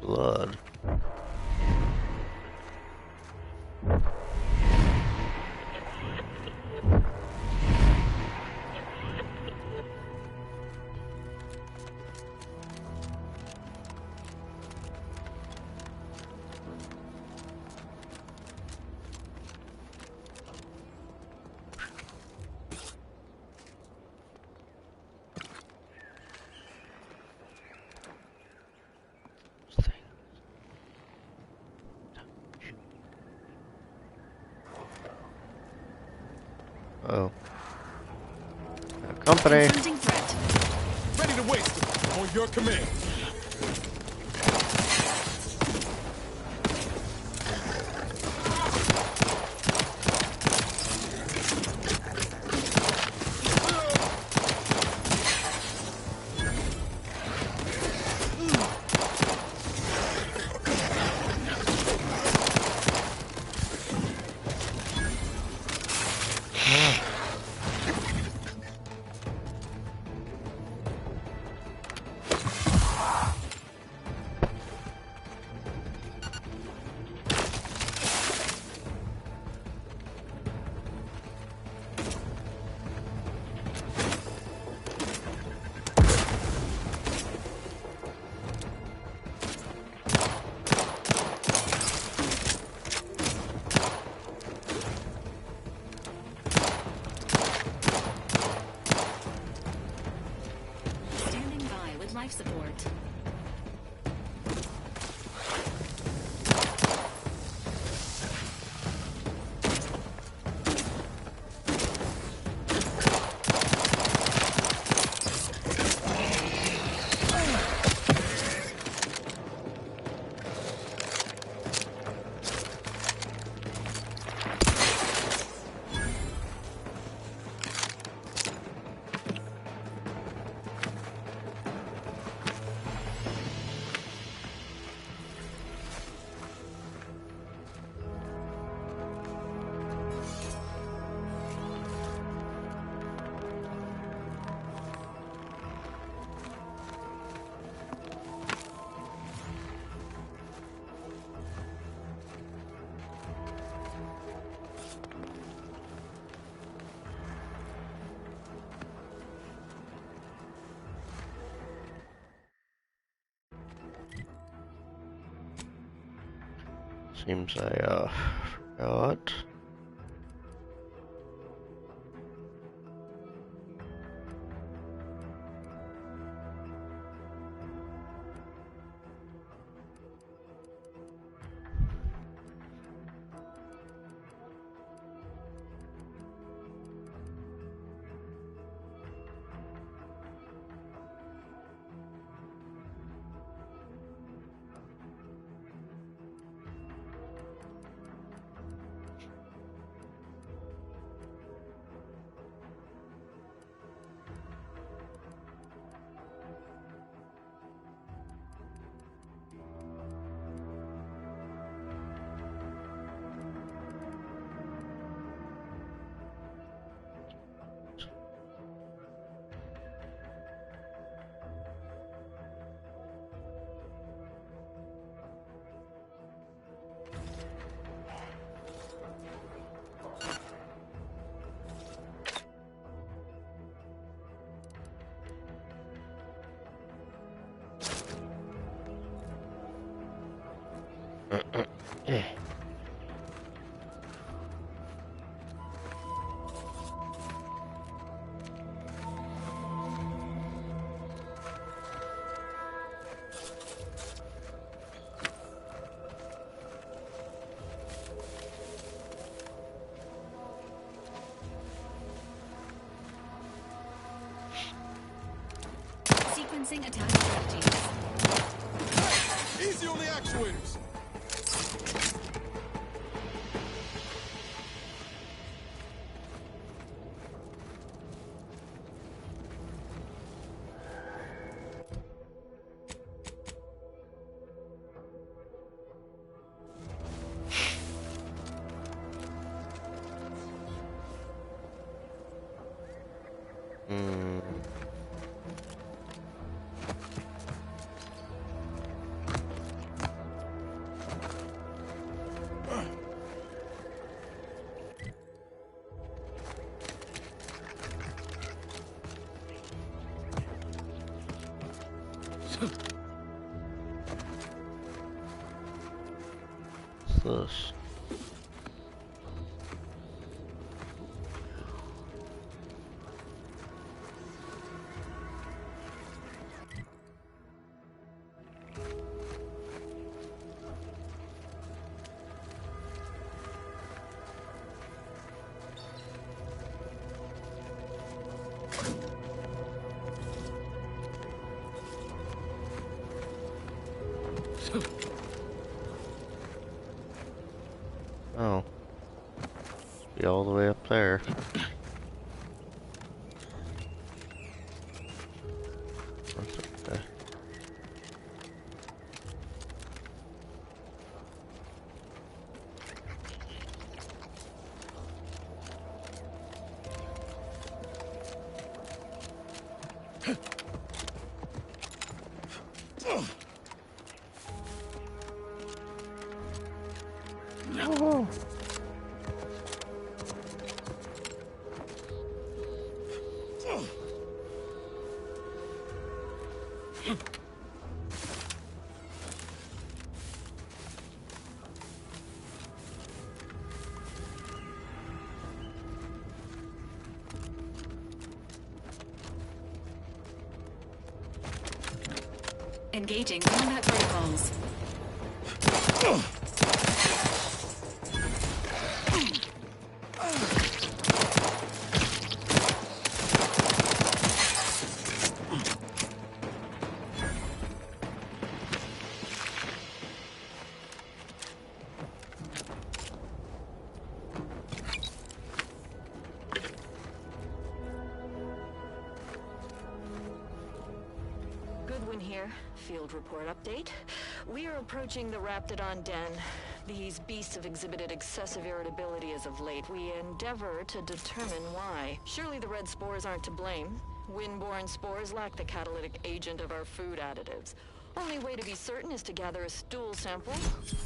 blood. Oh. Company. Ready to waste it. On your command. Life support. Seems I forgot. Sequencing attack strategies. Easy on the actuators. What's this? Oh. Be all the way up there. What's up there? No. Engaging combat protocols. Goodwin here. Field report update. We are approaching the Raptidon Den. These beasts have exhibited excessive irritability as of late. We endeavor to determine why. Surely the red spores aren't to blame. Wind-borne spores lack the catalytic agent of our food additives. Only way to be certain is to gather a stool sample.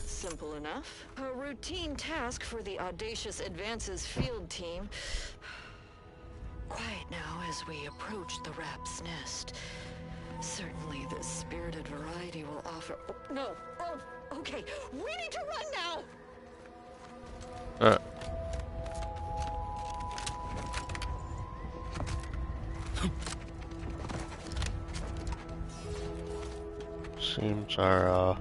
Simple enough. A routine task for the Audacious Advances field team. Quiet now as we approach the rap's nest. Certainly this spirited variety will offer... Oh, no! Oh, okay. We need to run now! Seems our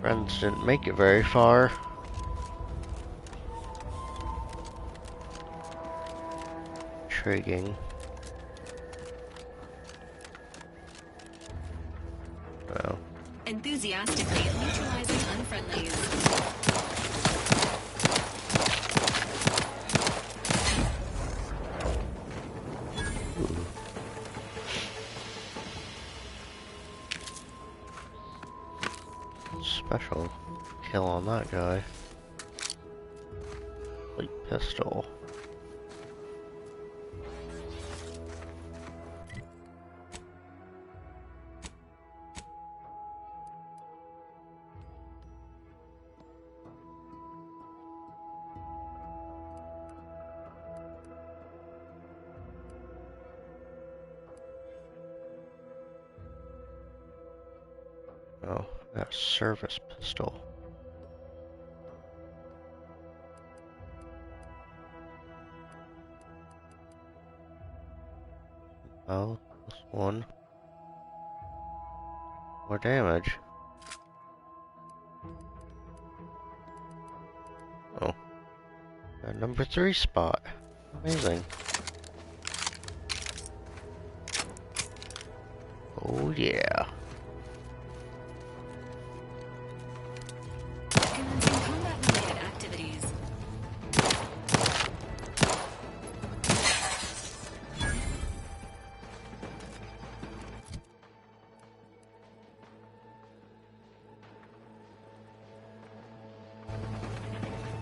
friends didn't make it very far. Intriguing. Well. Enthusiastically neutralizing unfriendlies. Special kill on that guy. Light pistol. Oh, that service pistol. Oh, this one. More damage. Oh. A number 3 spot. Amazing. Oh yeah. Commencing combat-related activities.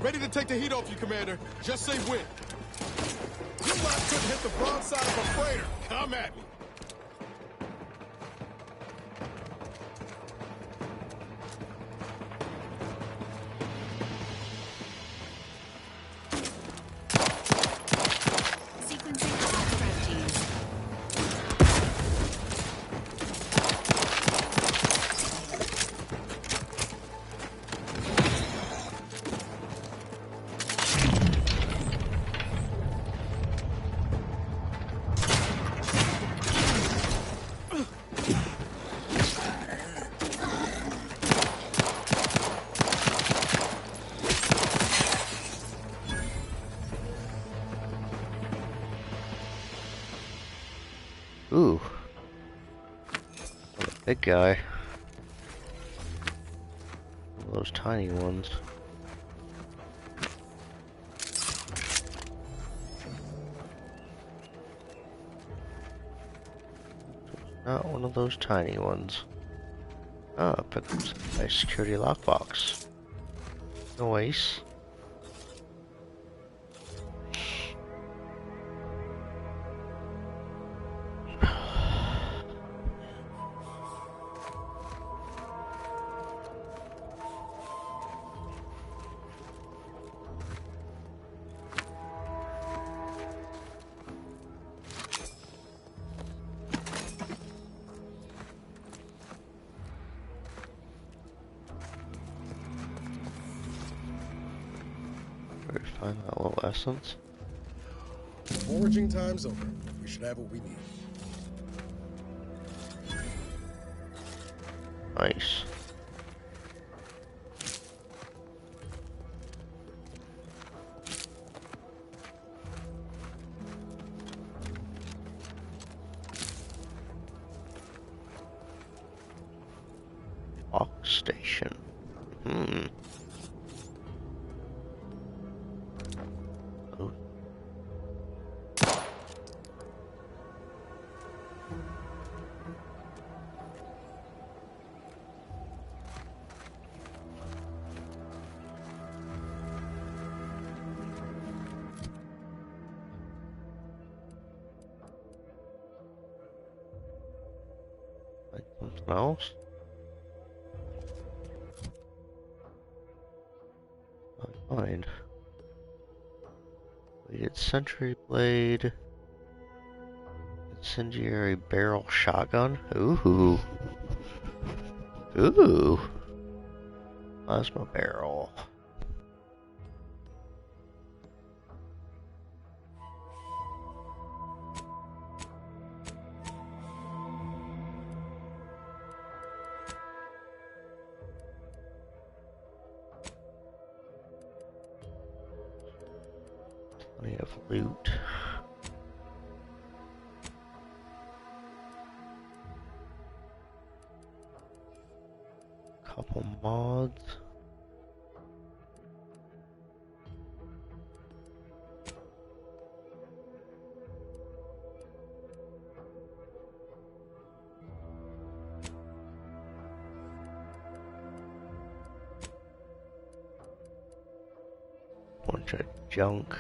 Ready to take the heat off you, Commander. Just say when. You lot couldn't hit the broadside of a freighter. Come at me. Sequencing combat strategies. Ooh. What a big guy. One of those tiny ones. Not one of those tiny ones. Ah, pick up some nice security lockbox. Nice. Where to find that little essence? Foraging time's over. We should have what we need. Nice. Walk station. Hmm. Oh. Like something else? Fine. Weighted sentry blade. Incendiary barrel shotgun. Ooh. Ooh. Plasma barrel. Plenty of loot. Couple mods. Bunch of junk.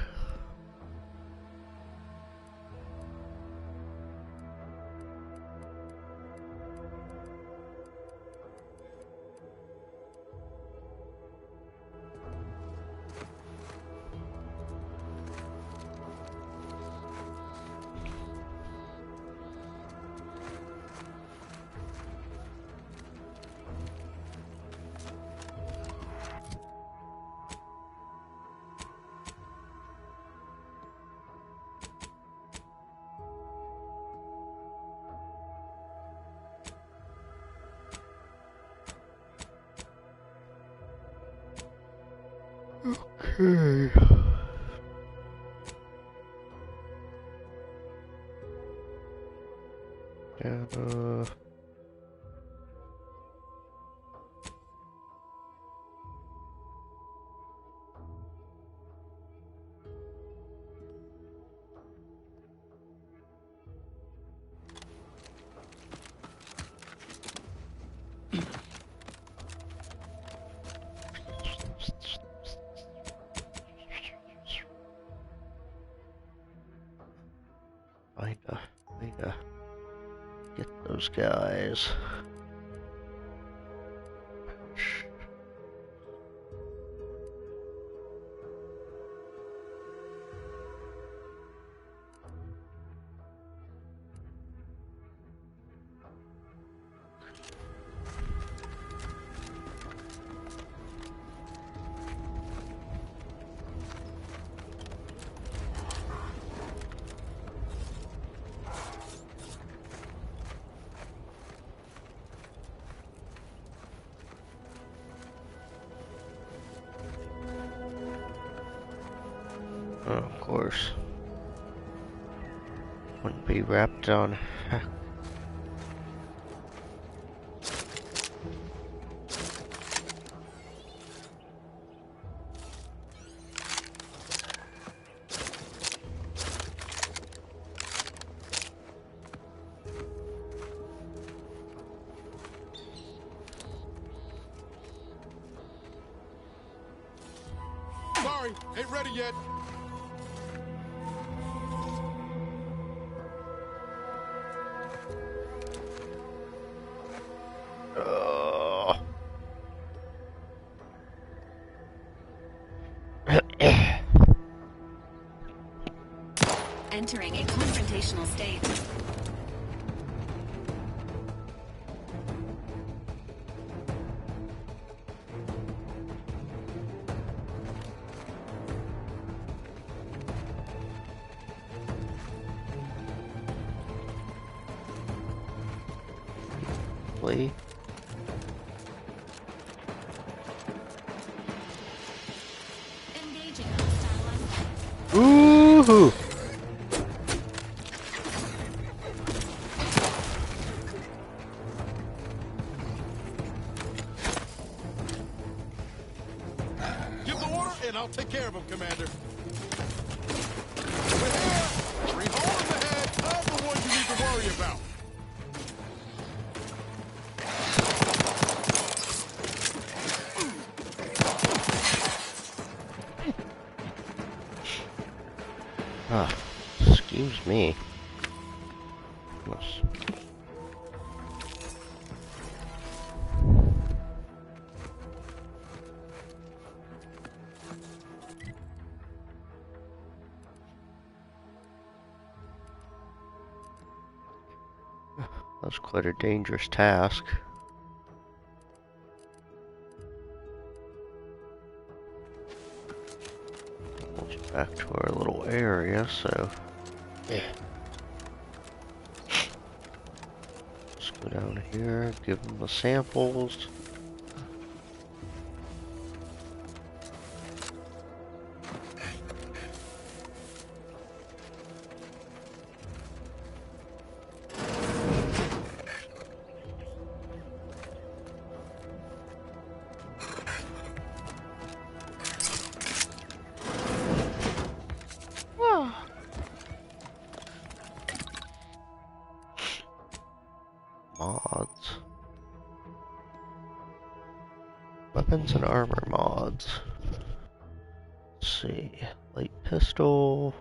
Okay. And, Kinda get those guys. Oh, of course. Wouldn't be wrapped on. Sorry, ain't ready yet. Entering a confrontational state. Lee. Engaging hostile. Ooh. Give the order, and I'll take care of him, Commander. We're here! Three holes ahead! I'm the one you need to worry about! Ah, excuse me. Goodness. That's quite a dangerous task. Let's back to our little area, so yeah. Let's go down here, give them the samples. Mods. Weapons and armor mods. Let's see. Light pistol.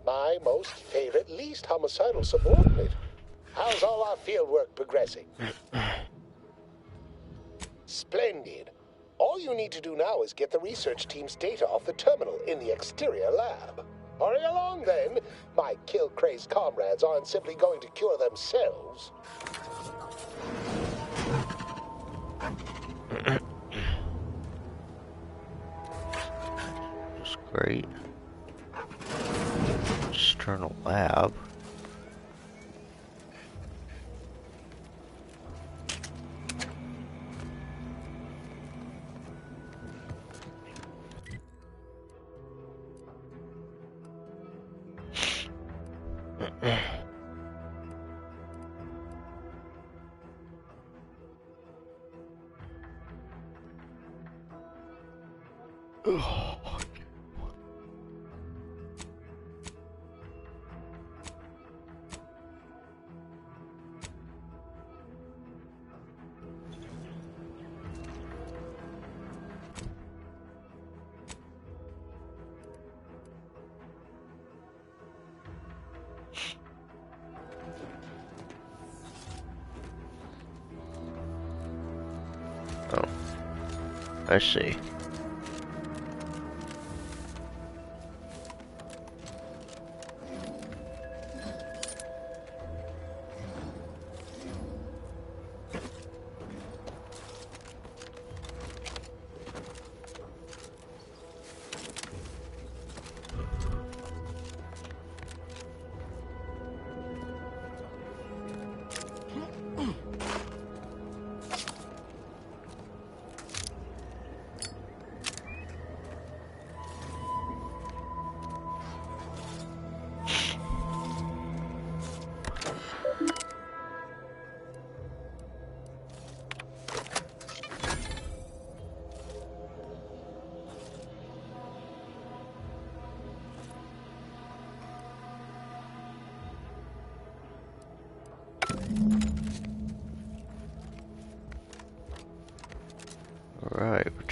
My most favorite, least homicidal subordinate. How's all our field work progressing? Splendid. All you need to do now is get the research team's data off the terminal in the exterior lab. Hurry along, then. My kill-crazed comrades aren't simply going to cure themselves. Just great. External lab. Oh, I see.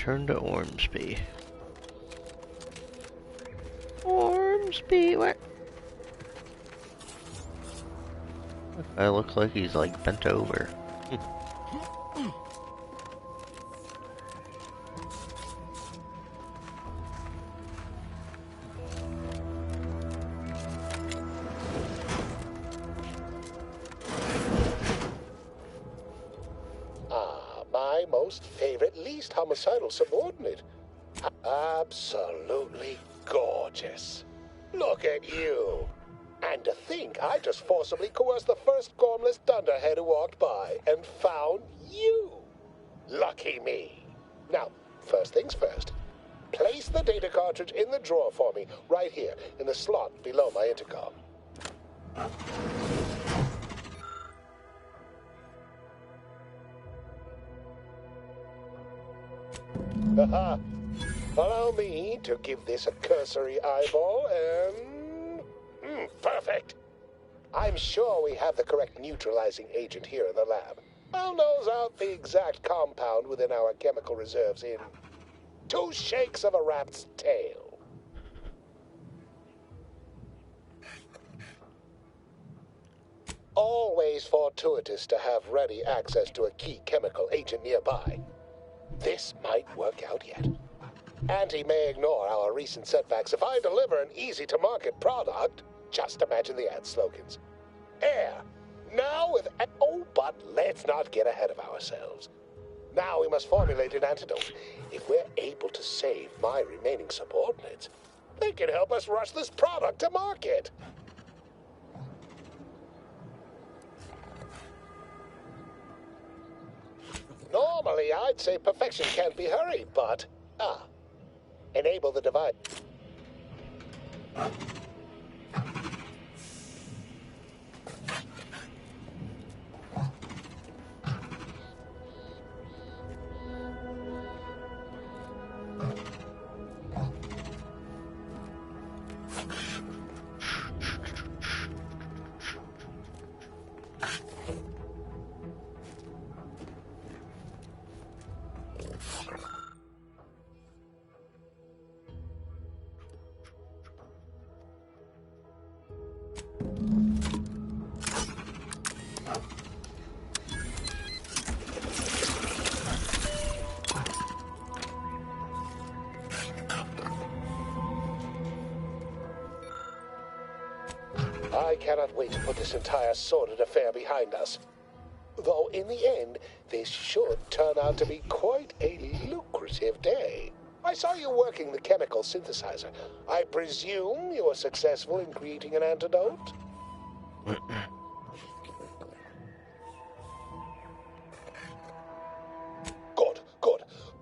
Return to Ormsby. Ormsby, what? I look like he's like bent over. My most favorite, least homicidal subordinate. Absolutely gorgeous. Look at you. And to think I just forcibly coerced the first gormless dunderhead who walked by and found you. Lucky me. Now, first things first. Place the data cartridge in the drawer for me, right here, in the slot below my intercom. Haha. Allow me to give this a cursory eyeball and... perfect. I'm sure we have the correct neutralizing agent here in the lab. I'll nose out the exact compound within our chemical reserves in 2 shakes of a rat's tail. Always fortuitous to have ready access to a key chemical agent nearby. This might work out yet. Auntie may ignore our recent setbacks if I deliver an easy-to-market product. Just imagine the ad slogans. Air. Now with... Oh, but let's not get ahead of ourselves. Now we must formulate an antidote. If we're able to save my remaining subordinates, they can help us rush this product to market. Normally, I'd say perfection can't be hurried, but... enable the device. I cannot wait to put this entire sordid affair behind us. Though in the end, this should turn out to be quite a lucrative day. I saw you working the chemical synthesizer. I presume you were successful in creating an antidote? Good.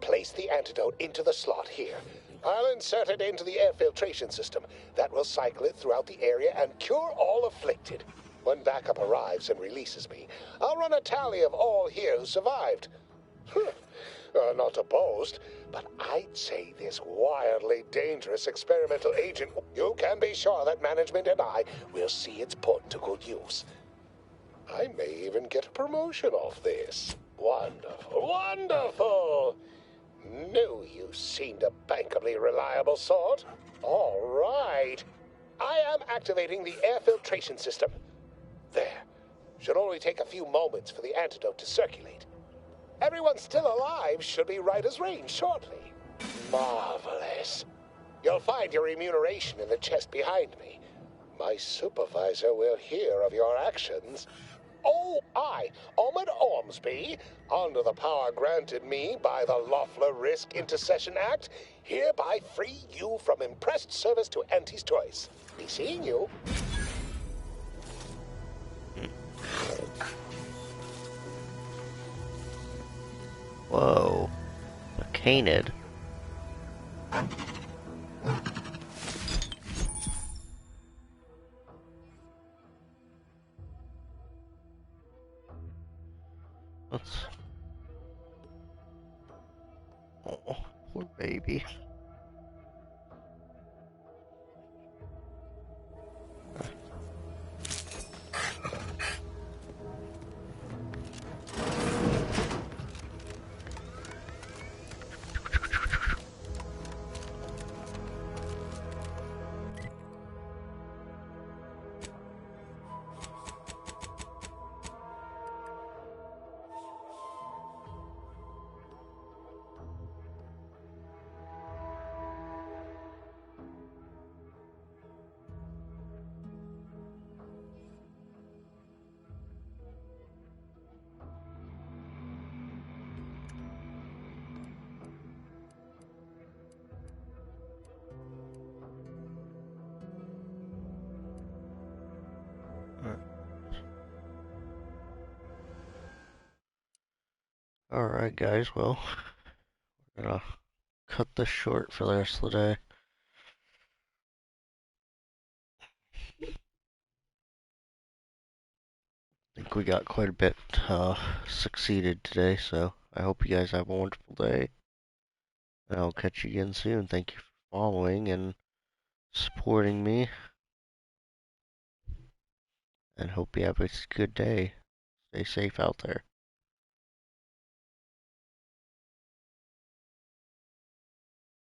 Place the antidote into the slot here. I'll insert it into the air filtration system. That will cycle it throughout the area and cure all afflicted. When backup arrives and releases me, I'll run a tally of all here who survived. Not to boast, but I'd say this wildly dangerous experimental agent... You can be sure that management and I will see it's put to good use. I may even get a promotion off this. Wonderful! Knew you seemed a bankably reliable sort. All right. I am activating the air filtration system. There. Should only take a few moments for the antidote to circulate. Everyone still alive should be right as rain shortly. Marvelous. You'll find your remuneration in the chest behind me. My supervisor will hear of your actions. Oh, I, Ahmed Ormsby, under the power granted me by the Loeffler Risk Intercession Act, hereby free you from impressed service to Auntie's choice. Be seeing you. Whoa. A canid. Let's... Oh, poor baby. Alright, guys, well, we're gonna cut this short for the rest of the day. I think we got quite a bit succeeded today, so I hope you guys have a wonderful day. And I'll catch you again soon. Thank you for following and supporting me. And hope you have a good day. Stay safe out there.